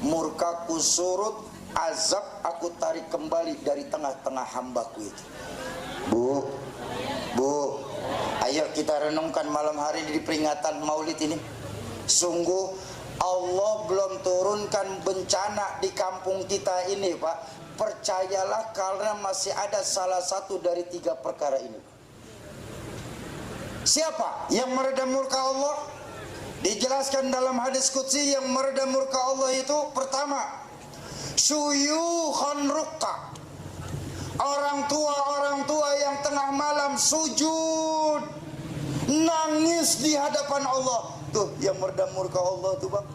murkaku surut, azab aku tarik kembali dari tengah-tengah hambaku itu. Bu, ayo kita renungkan malam hari ini di peringatan Maulid ini. Sungguh Allah belum turunkan bencana di kampung kita ini, Pak. Percayalah, karena masih ada salah satu dari 3 perkara ini. Siapa yang meredam murka Allah? Dijelaskan dalam hadis qudsi, yang meredam murka Allah itu pertama, syuyukhan rukka. Orang tua yang tengah malam sujud, nangis di hadapan Allah. Tuh yang meredam murka Allah tuh, Bang.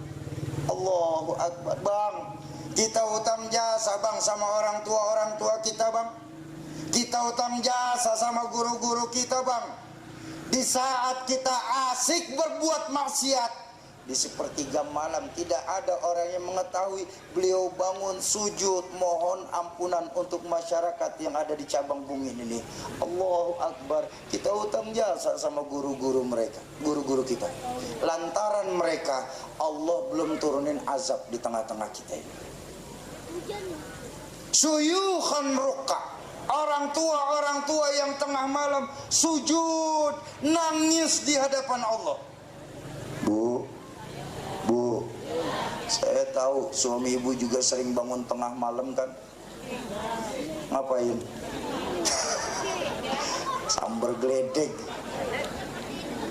Allahu Akbar. Bang, kita utang jasa, Bang, sama orang tua kita, Bang. Kita utang jasa sama guru-guru kita, Bang. Di saat kita asik berbuat maksiat, di sepertiga malam tidak ada orang yang mengetahui beliau bangun sujud mohon ampunan untuk masyarakat yang ada di Cabang Bungin ini. Allahu Akbar. Kita utang jasa sama guru-guru mereka, guru-guru kita. Lantaran mereka, Allah belum turunin azab di tengah-tengah kita ini. Syuyukhan rukka. Orang tua yang tengah malam sujud, nangis di hadapan Allah. Bu, saya tahu suami ibu juga sering bangun tengah malam kan? Ngapain? Sambar geledek.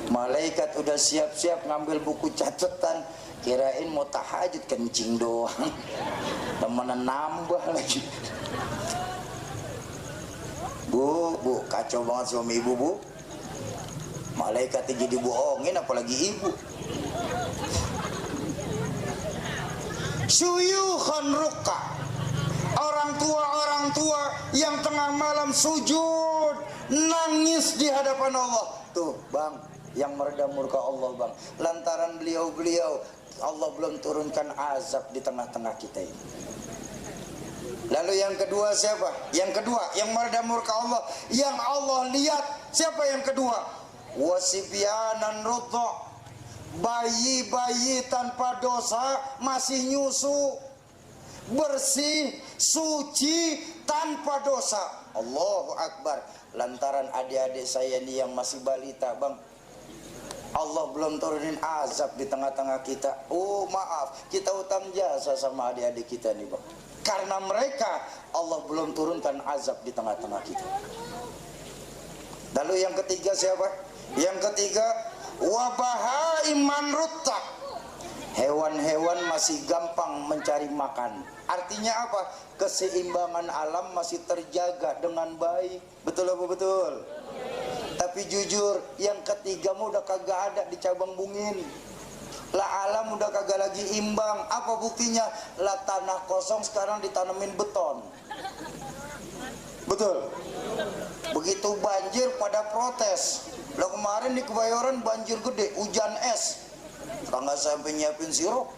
Malaikat udah siap-siap ngambil buku catatan, kirain mau tahajud kencing doang. Temenan nambah lagi. Bu, kacau banget suami ibu, Bu. Malaikat jadi bohongin, apalagi ibu. Syuyukhan rukka. Orang tua yang tengah malam sujud, nangis di hadapan Allah. Tuh, Bang, yang meredam murka Allah, Bang. Lantaran beliau Allah belum turunkan azab di tengah-tengah kita ini. Lalu yang kedua siapa? Yang kedua yang meredam murka Allah, yang Allah lihat. Siapa yang kedua? Wasibyanan rudha. Bayi-bayi tanpa dosa masih nyusu, bersih, suci, tanpa dosa. Allahu Akbar. Lantaran adik-adik saya ini yang masih balita, Bang, Allah belum turunin azab di tengah-tengah kita. Oh maaf, kita utang jasa sama adik-adik kita nih, Bang. Karena mereka, Allah belum turunkan azab di tengah-tengah kita. Lalu yang ketiga siapa? Yang ketiga, wabahaiman rutta. Hewan-hewan masih gampang mencari makan. Artinya apa? Keseimbangan alam masih terjaga dengan baik. Betul apa betul? Tapi jujur, yang ketiga mah udah kagak ada di Cabang Bungin. Lah alam udah kagak lagi imbang. Apa buktinya? Lah tanah kosong sekarang ditanemin beton. Betul. Begitu banjir pada protes. Lah kemarin di Kebayoran banjir gede, hujan es. Nggak sampai nyiapin sirup.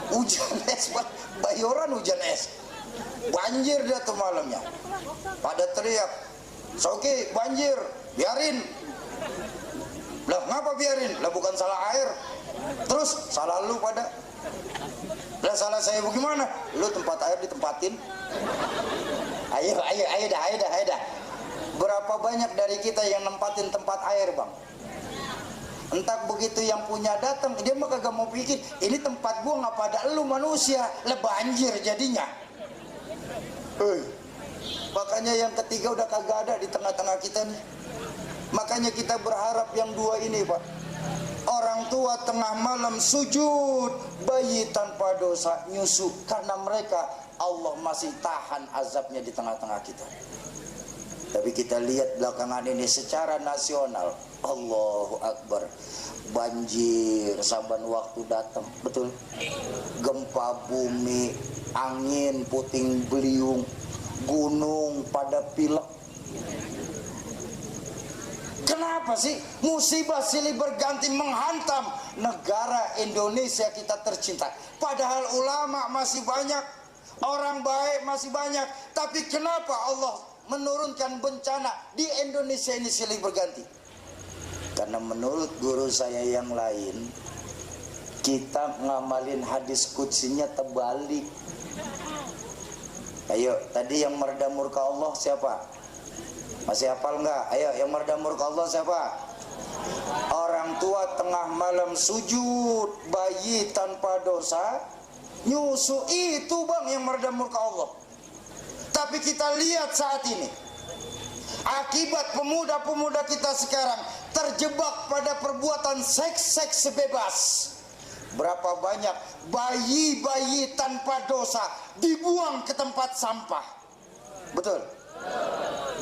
Hujan es, Bayoran hujan es. Banjir dah tuh malamnya. Pada teriak, "Soki, banjir, biarin." Lah ngapa biarin? Lah bukan salah air. Terus salah lu pada. Lah salah saya bagaimana? Lu tempat air ditempatin. Ayo dah. Berapa banyak dari kita yang nempatin tempat air, Bang? Entah begitu yang punya datang, dia mah kagak mau pikir, ini tempat gua ngapa ada lu manusia, lah banjir jadinya. Makanya yang ketiga udah kagak ada di tengah-tengah kita nih. Makanya kita berharap yang dua ini, Pak. Orang tua tengah malam sujud, bayi tanpa dosa nyusu, karena mereka Allah masih tahan azabnya di tengah-tengah kita. Tapi kita lihat belakangan ini secara nasional, Allahu Akbar, banjir saban waktu datang, betul. Gempa bumi, angin puting beliung, gunung pada pilek. Kenapa sih musibah silih berganti menghantam negara Indonesia kita tercinta? Padahal ulama masih banyak, orang baik masih banyak, tapi kenapa Allah menurunkan bencana di Indonesia ini silih berganti? Karena menurut guru saya yang lain, kita ngamalin hadis qudsinya terbalik. Ayo, tadi yang mereda murka Allah siapa? Masih hafal nggak? Ayo, yang mereda murka Allah siapa? Orang tua tengah malam sujud, bayi tanpa dosa nyusu, itu Bang yang mereda murka Allah. Tapi kita lihat saat ini, akibat pemuda-pemuda kita sekarang terjebak pada perbuatan seks bebas. Berapa banyak bayi-bayi tanpa dosa dibuang ke tempat sampah. Betul?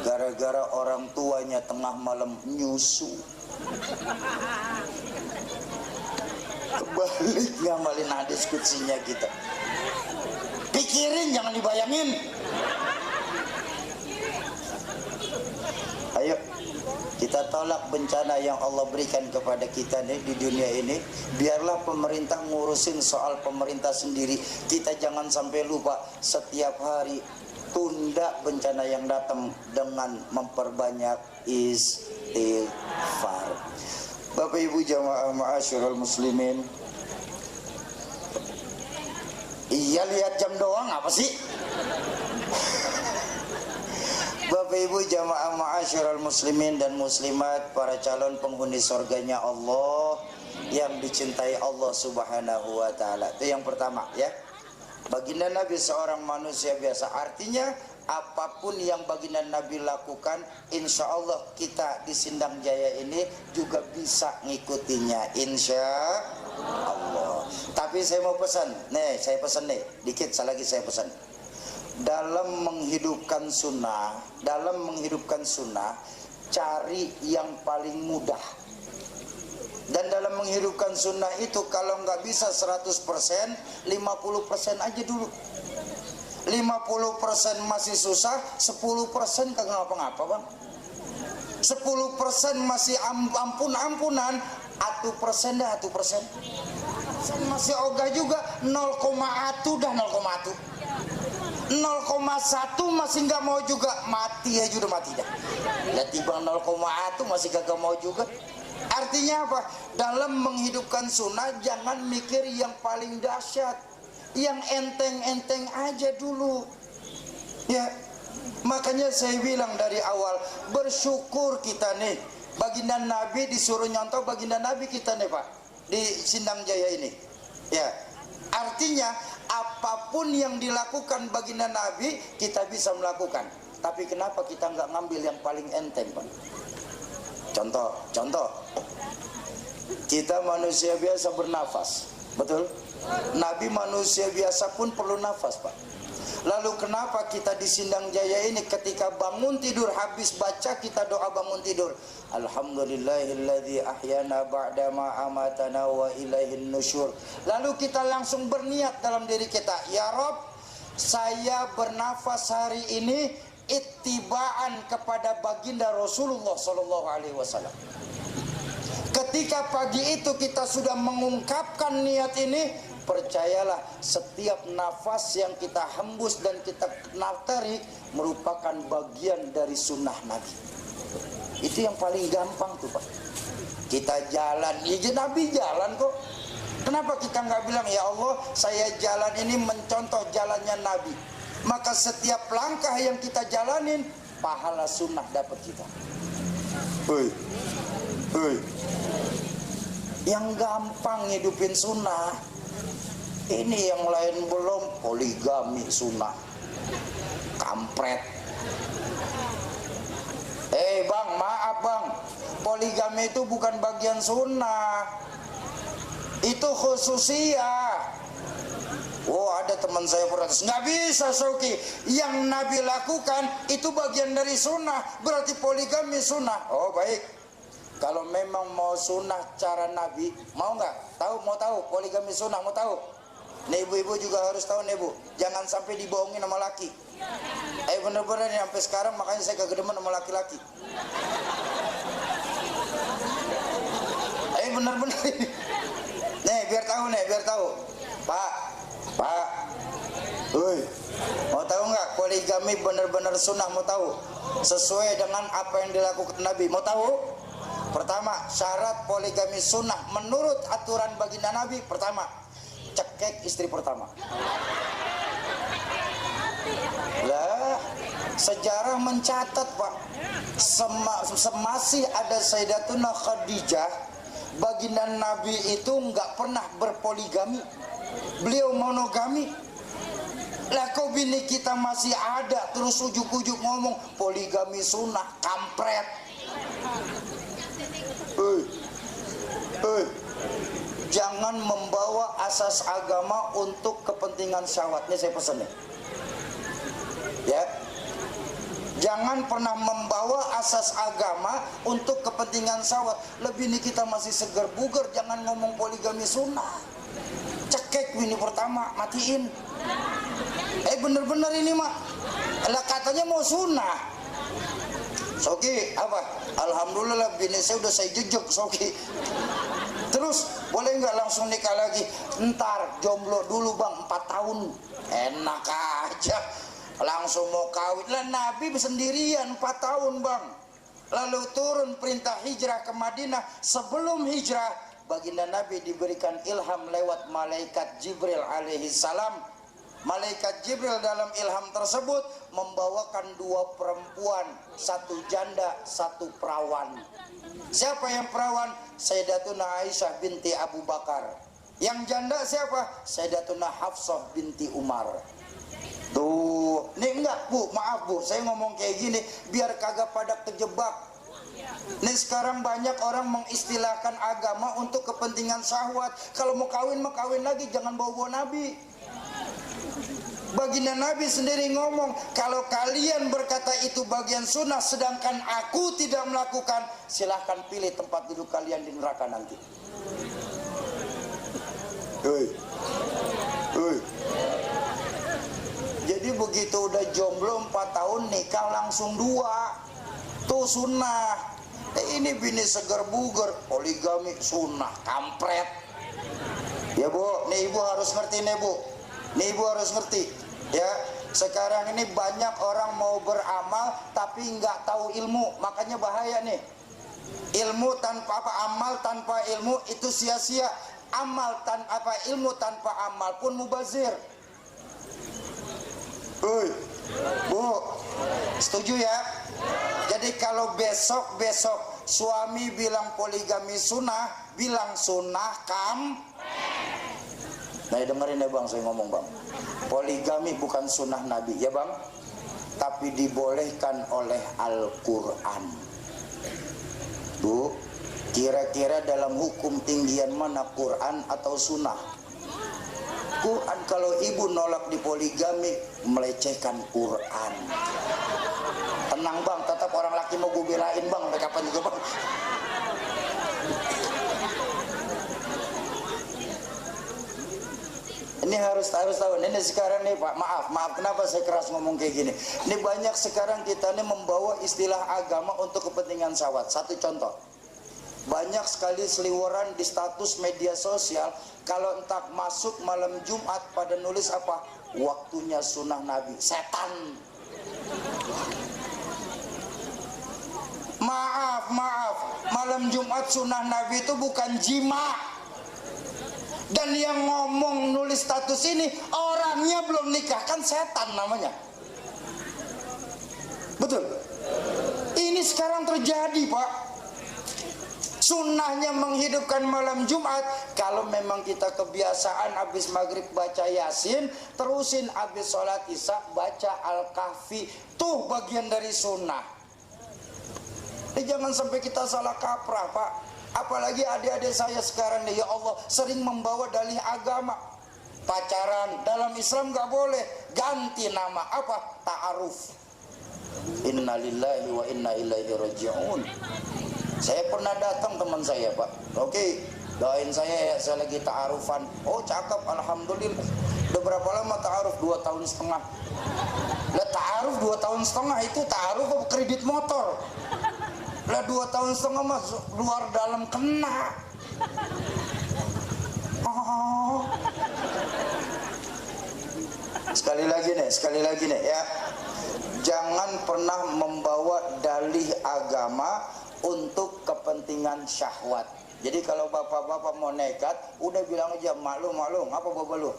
Gara-gara orang tuanya tengah malam nyusu. Kebalik ngamalin hadis qudsinya kita. Pikirin, jangan dibayangin. Ayo kita tolak bencana yang Allah berikan kepada kita nih di dunia ini. Biarlah pemerintah ngurusin soal pemerintah sendiri. Kita jangan sampai lupa setiap hari tunda bencana yang datang dengan memperbanyak istighfar. Bapak Ibu jamaah ma'asyiral muslimin, iya lihat jam doang apa sih? Bapak Ibu jamaah ma'asyiral muslimin dan muslimat, para calon penghuni surganya Allah yang dicintai Allah Subhanahu wa taala. Itu yang pertama ya. Baginda Nabi seorang manusia biasa, artinya apapun yang baginda Nabi lakukan, insya Allah kita di Sindang Jaya ini juga bisa ngikutinya, insya Allah. Tapi saya mau pesan, saya pesan dikit lagi saya pesan. Dalam menghidupkan sunnah, cari yang paling mudah. Dan dalam menghidupkan sunnah itu kalau nggak bisa 100%, 50% aja dulu. 50% masih susah, 10% kagak ngapa-ngapa Bang. 10% masih ampun-ampunan, 1% dah 1%. Masih ogah juga, 0,1 dah 0,1. 0,1 masih nggak mau juga, mati aja udah mati dah. Ya tiba 0,1 masih kagak mau juga. Artinya apa? Dalam menghidupkan sunnah jangan mikir yang paling dahsyat, yang enteng-enteng aja dulu. Ya, makanya saya bilang dari awal, bersyukur kita nih, baginda Nabi disuruh nyontoh baginda Nabi kita nih Pak, di Sindang Jaya ini. Ya, artinya apapun yang dilakukan baginda Nabi kita bisa melakukan. Tapi kenapa kita nggak ngambil yang paling enteng Pak? Contoh, kita manusia biasa bernafas, betul? Nabi manusia biasa pun perlu nafas Pak. Lalu kenapa kita di Sindang Jaya ini ketika bangun tidur, habis baca kita doa bangun tidur, Alhamdulillahilladzi ahyana ba'dama amatana wa ilaihin nusyur. Lalu kita langsung berniat dalam diri kita, ya Rob, saya bernafas hari ini ittibaan kepada baginda Rasulullah Sallallahu Alaihi Wasallam. Ketika pagi itu kita sudah mengungkapkan niat ini, percayalah setiap nafas yang kita hembus dan kita tarik merupakan bagian dari sunnah Nabi. Itu yang paling gampang tuh Pak. Kita jalan, ya Nabi jalan kok. Kenapa kita nggak bilang ya Allah saya jalan ini mencontoh jalannya Nabi? Maka setiap langkah yang kita jalanin pahala sunnah dapat kita. Yang gampang ngidupin sunnah. Ini yang lain belum, poligami sunnah. Kampret. Bang, maaf bang, poligami itu bukan bagian sunnah, itu khususiyah. Oh, ada teman saya protes, nggak bisa Soki, yang Nabi lakukan itu bagian dari sunnah, berarti poligami sunnah. Oh baik, kalau memang mau sunnah cara Nabi, mau nggak tahu? Mau tahu poligami sunnah? Mau tahu? Nih ibu-ibu juga harus tahu nih bu, jangan sampai dibohongin sama laki. Bener-bener nih sampai sekarang makanya saya kagak demen sama laki-laki. Bener-bener. Nih biar tahu. Pak. Mau tahu nggak poligami bener-bener sunnah? Mau tahu? Sesuai dengan apa yang dilakukan Nabi. Mau tahu? Pertama, syarat poligami sunnah menurut aturan baginda Nabi. Pertama, cekek istri pertama. Lah, sejarah mencatat Pak, semasih ada Sayyidatuna Khadijah, baginda Nabi itu nggak pernah berpoligami, beliau monogami. Lah kok bini kita masih ada terus ujuk-ujuk ngomong poligami sunnah, kampret. Jangan membawa asas agama untuk kepentingan syahwat. Ini saya pesan ya. Jangan pernah membawa asas agama untuk kepentingan syahwat. Lebih nih kita masih seger buger, jangan ngomong poligami sunnah. Cekek bini pertama, matiin. Bener-bener ini mak. Lah katanya mau sunnah. Soki apa? Alhamdulillah bini saya udah saya jejak Soki. Terus boleh nggak langsung nikah lagi? Ntar jomblo dulu bang 4 tahun. Enak aja. Langsung mau kawin. Lah Nabi sendirian 4 tahun bang. Lalu turun perintah hijrah ke Madinah. Sebelum hijrah baginda Nabi diberikan ilham lewat malaikat Jibril alaihi salam. Malaikat Jibril dalam ilham tersebut membawakan 2 perempuan, 1 janda, 1 perawan. Siapa yang perawan? Sayyidatuna Aisyah binti Abu Bakar. Yang janda siapa? Sayyidatuna Hafsah binti Umar. Tuh, nih enggak bu, maaf bu, saya ngomong kayak gini biar kagak pada kejebak. Nih sekarang banyak orang mengistilahkan agama untuk kepentingan syahwat. Kalau mau kawin mau kawin lagi, jangan bawa-bawa Nabi. Baginda Nabi sendiri ngomong, kalau kalian berkata itu bagian sunnah sedangkan aku tidak melakukan, silahkan pilih tempat duduk kalian di neraka nanti. Jadi begitu udah jomblo 4 tahun nikah langsung 2. Tuh sunnah. Ini bini seger buger, poligami sunnah, kampret. Ya bu, nih ibu harus ngerti nih bu. Nih ibu harus ngerti ya. Sekarang ini banyak orang mau beramal tapi nggak tahu ilmu, makanya bahaya nih. Ilmu tanpa apa, amal tanpa ilmu itu sia-sia. Amal tanpa apa, ilmu tanpa amal pun mubazir. Bu, setuju ya? Jadi kalau besok suami bilang poligami sunnah, bilang sunnah Nah dengerin ya bang, saya ngomong bang, poligami bukan sunnah Nabi ya bang, tapi dibolehkan oleh Al-Quran. Bu, kira-kira dalam hukum tinggian mana, Quran atau sunnah? Quran. Kalau ibu nolak di poligami melecehkan Quran. Tenang bang, tetap orang laki mau gue belain bang, sampai kapan juga bang. Ini harus tahu. Ini sekarang nih Pak, maaf kenapa saya keras ngomong kayak gini. Ini banyak sekarang kita nih membawa istilah agama untuk kepentingan syahwat. Satu contoh, banyak sekali seliweran di status media sosial. Kalau entah masuk malam Jumat pada nulis apa, waktunya sunnah Nabi. Setan. Maaf, malam Jumat sunnah Nabi itu bukan jima. Dan yang ngomong nulis status ini orangnya belum nikah, kan setan namanya. Betul. Ini sekarang terjadi Pak. Sunnahnya menghidupkan malam Jumat. Kalau memang kita kebiasaan habis maghrib baca Yasin, terusin habis sholat Isya baca Al-Kahfi. Tuh bagian dari sunnah. Jangan sampai kita salah kaprah Pak. Apalagi adik-adik saya sekarang nih, ya Allah, sering membawa dalih agama. Pacaran dalam Islam gak boleh, ganti nama apa? Ta'aruf. Innalillahi wa inna ilaihi raji'un. Saya pernah datang teman saya Pak. Oke, doain saya ya, saya lagi ta'arufan. Oh cakep, alhamdulillah. Udah berapa lama ta'aruf? 2 tahun setengah. Lah ta'aruf 2 tahun setengah itu ta'aruf apa kredit motor? Lah 2 tahun setengah mas luar dalam kena. Oh. Sekali lagi nih ya. Jangan pernah membawa dalih agama untuk kepentingan syahwat. Jadi kalau bapak-bapak mau nekat, udah bilang aja maklum, apa bapak lu?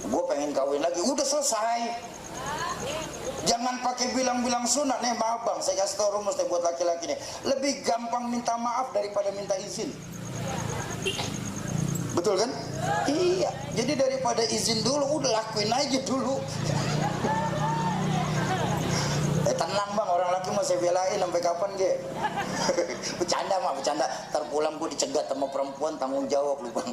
Gue pengen kawin lagi, udah selesai. Jangan pakai bilang-bilang sunat nih, maaf bang, saya kasih tau rumus nih buat laki-laki nih. Lebih gampang minta maaf daripada minta izin. Betul kan? Iya. Jadi daripada izin dulu, udah lakuin aja dulu. Tenang bang, orang laki mau saya belain sampai kapan ge? Bercanda mah, bercanda. Ntar pulang gue dicegat sama perempuan, tanggung jawab lu bang.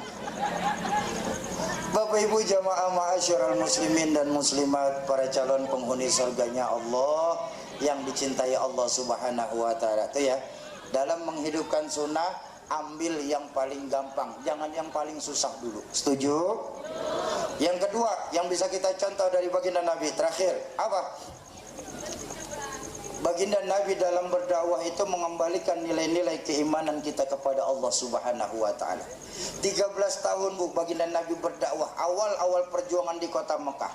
Bapak Ibu jamaah ma'asyiral muslimin dan muslimat, para calon penghuni surganya Allah yang dicintai Allah Subhanahu wa taala. Itu ya. Dalam menghidupkan sunnah, ambil yang paling gampang, jangan yang paling susah dulu. Setuju? Yang kedua, yang bisa kita contoh dari baginda Nabi, terakhir, apa? Baginda Nabi dalam berdakwah itu mengembalikan nilai-nilai keimanan kita kepada Allah Subhanahu wa taala. 13 tahun Bu baginda Nabi berdakwah, awal-awal perjuangan di kota Mekah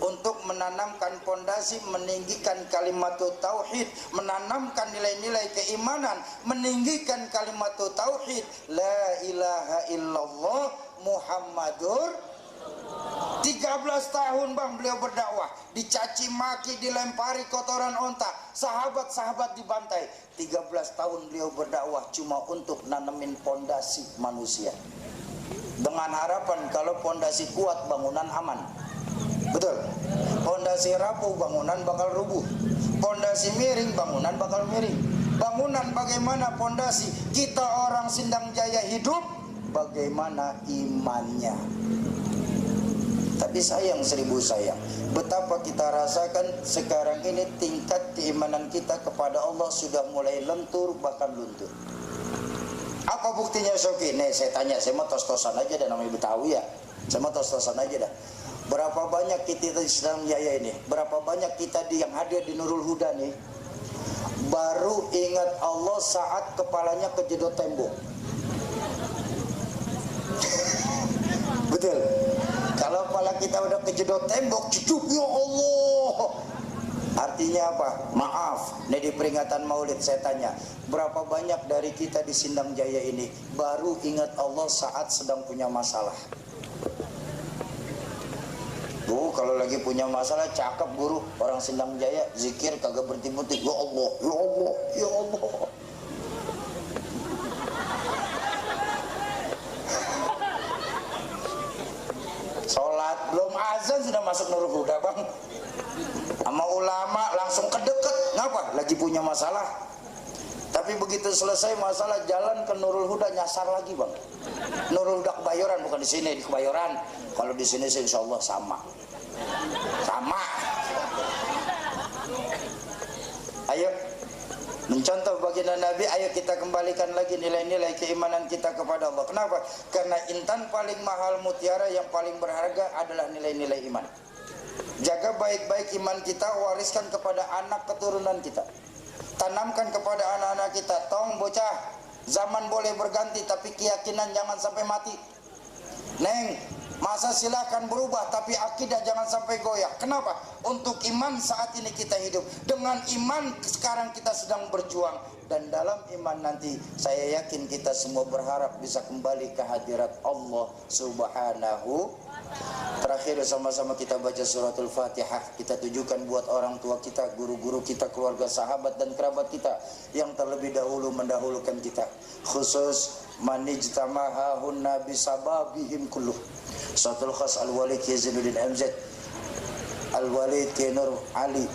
untuk menanamkan pondasi, meninggikan kalimat tauhid, menanamkan nilai-nilai keimanan, meninggikan kalimat tauhid, la ilaha illallah Muhammadur 13 tahun bang beliau berdakwah, dicaci maki, dilempari kotoran onta, sahabat-sahabat dibantai. 13 tahun beliau berdakwah cuma untuk nanemin pondasi manusia, dengan harapan kalau pondasi kuat bangunan aman. Betul. Pondasi rapuh bangunan bakal rubuh, pondasi miring bangunan bakal miring. Bangunan bagaimana pondasi? Kita orang Sindang Jaya hidup, bagaimana imannya? Tapi sayang, seribu sayang, betapa kita rasakan sekarang ini tingkat keimanan kita kepada Allah sudah mulai lentur, bahkan luntur. Apa buktinya Soki? Nih saya tanya, saya mau tos-tosan aja dah, namanya Betawi ya. Saya mau tos-tosan aja dah. Berapa banyak kita di Sindang Jaya ini, berapa banyak kita yang hadir di Nurul Huda nih, baru ingat Allah saat kepalanya kejedot tembok. Betul. Kalau kepala kita udah kejedot tembok, jeduk ya Allah. Artinya apa? Maaf, nih di peringatan Maulid saya tanya, berapa banyak dari kita di Sindang Jaya ini baru ingat Allah saat sedang punya masalah? Bu, kalau lagi punya masalah cakep guru, orang Sindang Jaya zikir kagak berhenti-henti, ya Allah, ya Allah, ya Allah. Sholat belum azan sudah masuk Nurul Huda bang, sama ulama langsung kedeket. Ngapa? Lagi punya masalah. Tapi begitu selesai masalah, jalan ke Nurul Huda nyasar lagi bang. Nurul Huda Kebayoran, bukan di sini, di Kebayoran. Kalau di sini insya Allah sama. Ayo Mencontoh baginda Nabi, ayo kita kembalikan lagi nilai-nilai keimanan kita kepada Allah. Kenapa? Karena intan paling mahal, mutiara yang paling berharga adalah nilai-nilai iman. Jaga baik-baik iman kita, wariskan kepada anak keturunan kita. Tanamkan kepada anak-anak kita, tong bocah, zaman boleh berganti tapi keyakinan jangan sampai mati. Neng, masa silahkan berubah tapi akidah jangan sampai goyah. Kenapa? Untuk iman saat ini kita hidup. Dengan iman sekarang kita sedang berjuang. Dan dalam iman nanti saya yakin kita semua berharap bisa kembali ke hadirat Allah Subhanahu. Terakhir sama-sama kita baca suratul Fatihah. Kita tujukan buat orang tua kita, guru-guru kita, keluarga, sahabat dan kerabat kita yang terlebih dahulu mendahulukan kita. Khusus manijtama'ahunna bisababihim kulluh. Suratul khas Al-Walid Yazidudin MZ, Al-Walid Nur Ali,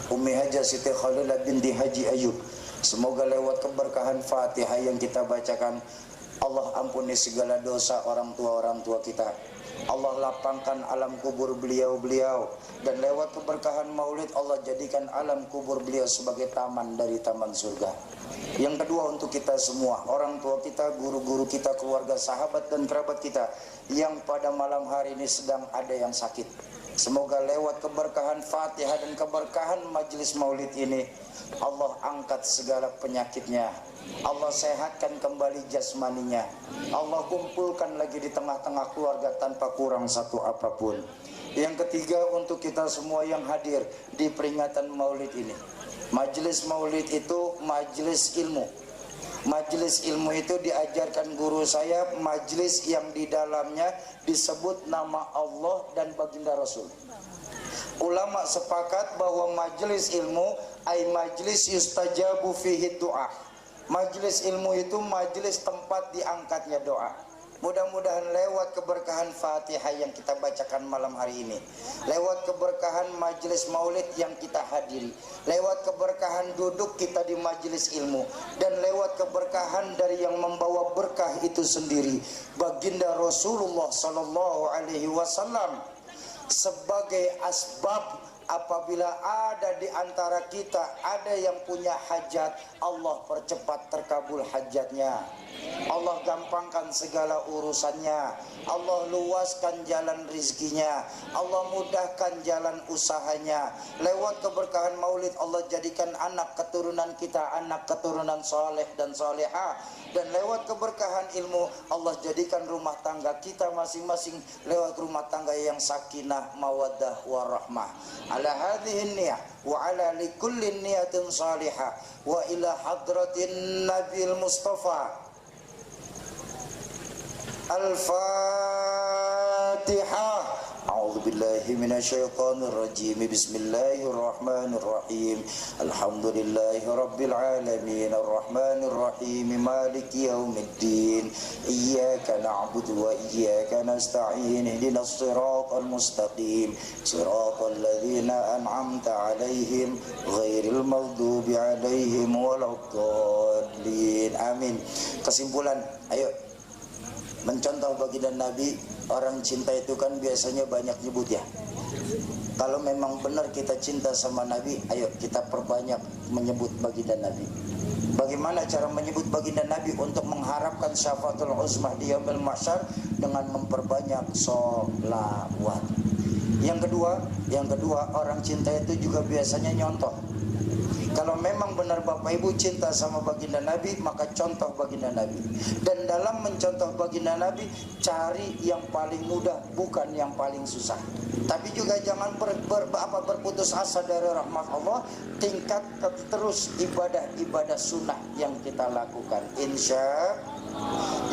Umi Haja Siti Khalilah binti Haji Ayub. Semoga lewat keberkahan Fatihah yang kita bacakan, Allah ampuni segala dosa orang tua kita. Allah lapangkan alam kubur beliau-beliau. Dan lewat keberkahan maulid, Allah jadikan alam kubur beliau sebagai taman dari taman surga. Yang kedua, untuk kita semua, orang tua kita, guru-guru kita, keluarga, sahabat dan kerabat kita yang pada malam hari ini sedang ada yang sakit. Semoga lewat keberkahan Fatihah dan keberkahan majelis maulid ini, Allah angkat segala penyakitnya, Allah sehatkan kembali jasmaninya, Allah kumpulkan lagi di tengah-tengah keluarga tanpa kurang satu apapun. Yang ketiga, untuk kita semua yang hadir di peringatan maulid ini, majelis maulid itu majelis ilmu. Majelis ilmu itu diajarkan guru saya, majelis yang di dalamnya disebut nama Allah dan baginda Rasul. Ulama sepakat bahwa majelis ilmu ay majelis yustajabu fihi doa. Majelis ilmu itu majelis tempat diangkatnya doa. Mudah-mudahan lewat keberkahan Fatihah yang kita bacakan malam hari ini, lewat keberkahan majelis maulid yang kita hadiri, lewat keberkahan duduk kita di majelis ilmu, dan lewat keberkahan dari yang membawa berkah itu sendiri, baginda Rasulullah Sallallahu Alaihi Wasallam, sebagai asbab apabila ada di antara kita ada yang punya hajat, Allah percepat terkabul hajatnya, Allah gampangkan segala urusannya, Allah luaskan jalan rizkinya, Allah mudahkan jalan usahanya. Lewat keberkahan maulid, Allah jadikan anak keturunan kita anak keturunan soleh dan solehah. Dan lewat keberkahan ilmu, Allah jadikan rumah tangga kita masing-masing lewat rumah tangga yang sakinah, mawaddah, warahmah. Ala hadhihi niyah wa ala likulli niyatin salihah wa ila hadratin Nabil Mustafa. Al-Fatihah. A'udzu billahi minasyaitonir rajim. Bismillahirrahmanirrahim. Alhamdulillahi rabbil alamin arrahmanir rahim maliki yaumiddin. Iyyaka na'budu wa iyyaka nasta'in. Ihdinas siratal mustaqim. Siratal ladzina an'amta 'alaihim ghairil maghdubi 'alaihim waladdallin. Amin. Kesimpulan, ayo mencontoh baginda Nabi. Orang cinta itu kan biasanya banyak nyebut ya. Kalau memang benar kita cinta sama Nabi, ayo kita perbanyak menyebut baginda Nabi. Bagaimana cara menyebut baginda Nabi untuk mengharapkan syafaatul uzmah di yaumil mahsyar? Dengan memperbanyak sholawat. Yang kedua, orang cinta itu juga biasanya nyontoh. Kalau memang benar Bapak Ibu cinta sama baginda Nabi, maka contoh baginda Nabi. Dan dalam mencontoh baginda Nabi, cari yang paling mudah, bukan yang paling susah. Tapi juga jangan berputus asa dari rahmat Allah. Tingkatkan terus ibadah-ibadah sunnah yang kita lakukan, insya.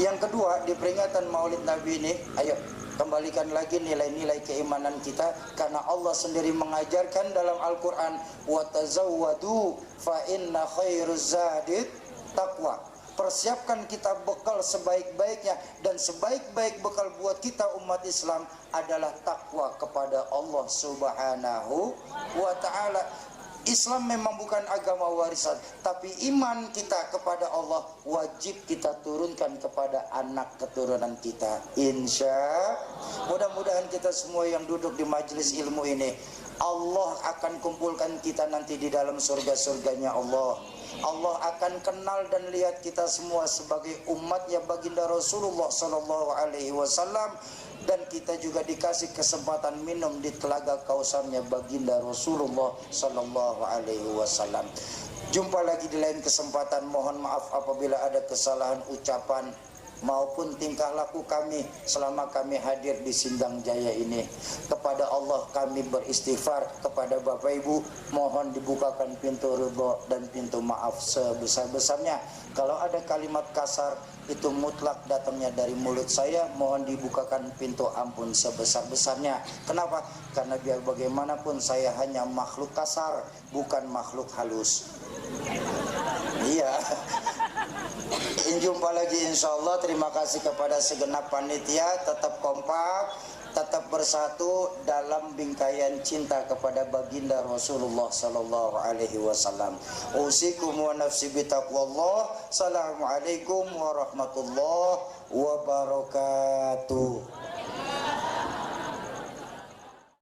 Yang kedua, di peringatan maulid Nabi ini, ayo kembalikan lagi nilai-nilai keimanan kita, karena Allah sendiri mengajarkan dalam Al-Quran, wa tazawwadu fa inna khairuz zadit taqwa. Persiapkan kita bekal sebaik-baiknya, dan sebaik-baik bekal buat kita umat Islam adalah takwa kepada Allah Subhanahu wa ta'ala. Islam memang bukan agama warisan, tapi iman kita kepada Allah wajib kita turunkan kepada anak keturunan kita, insya. Mudah-mudahan kita semua yang duduk di majelis ilmu ini, Allah akan kumpulkan kita nanti di dalam surga-surganya Allah. Allah akan kenal dan lihat kita semua sebagai umatnya baginda Rasulullah sallallahu alaihi wasallam, dan kita juga dikasih kesempatan minum di telaga kausarnya baginda Rasulullah sallallahu alaihi wasallam. Jumpa lagi di lain kesempatan. Mohon maaf apabila ada kesalahan ucapan maupun tingkah laku kami selama kami hadir di Sindang Jaya ini. Kepada Allah kami beristighfar, kepada Bapak Ibu mohon dibukakan pintu ridha dan pintu maaf sebesar-besarnya. Kalau ada kalimat kasar itu mutlak datangnya dari mulut saya, mohon dibukakan pintu ampun sebesar-besarnya. Kenapa? Karena biar bagaimanapun saya hanya makhluk kasar, bukan makhluk halus. Iya. Jumpa lagi insyaallah. Terima kasih kepada segenap panitia. Tetap kompak, tetap bersatu dalam bingkaian cinta kepada baginda Rasulullah sallallahu alaihi wasallam. Usikum wa nafsi bitaqwallah. Assalamualaikum warahmatullahi wabarakatuh.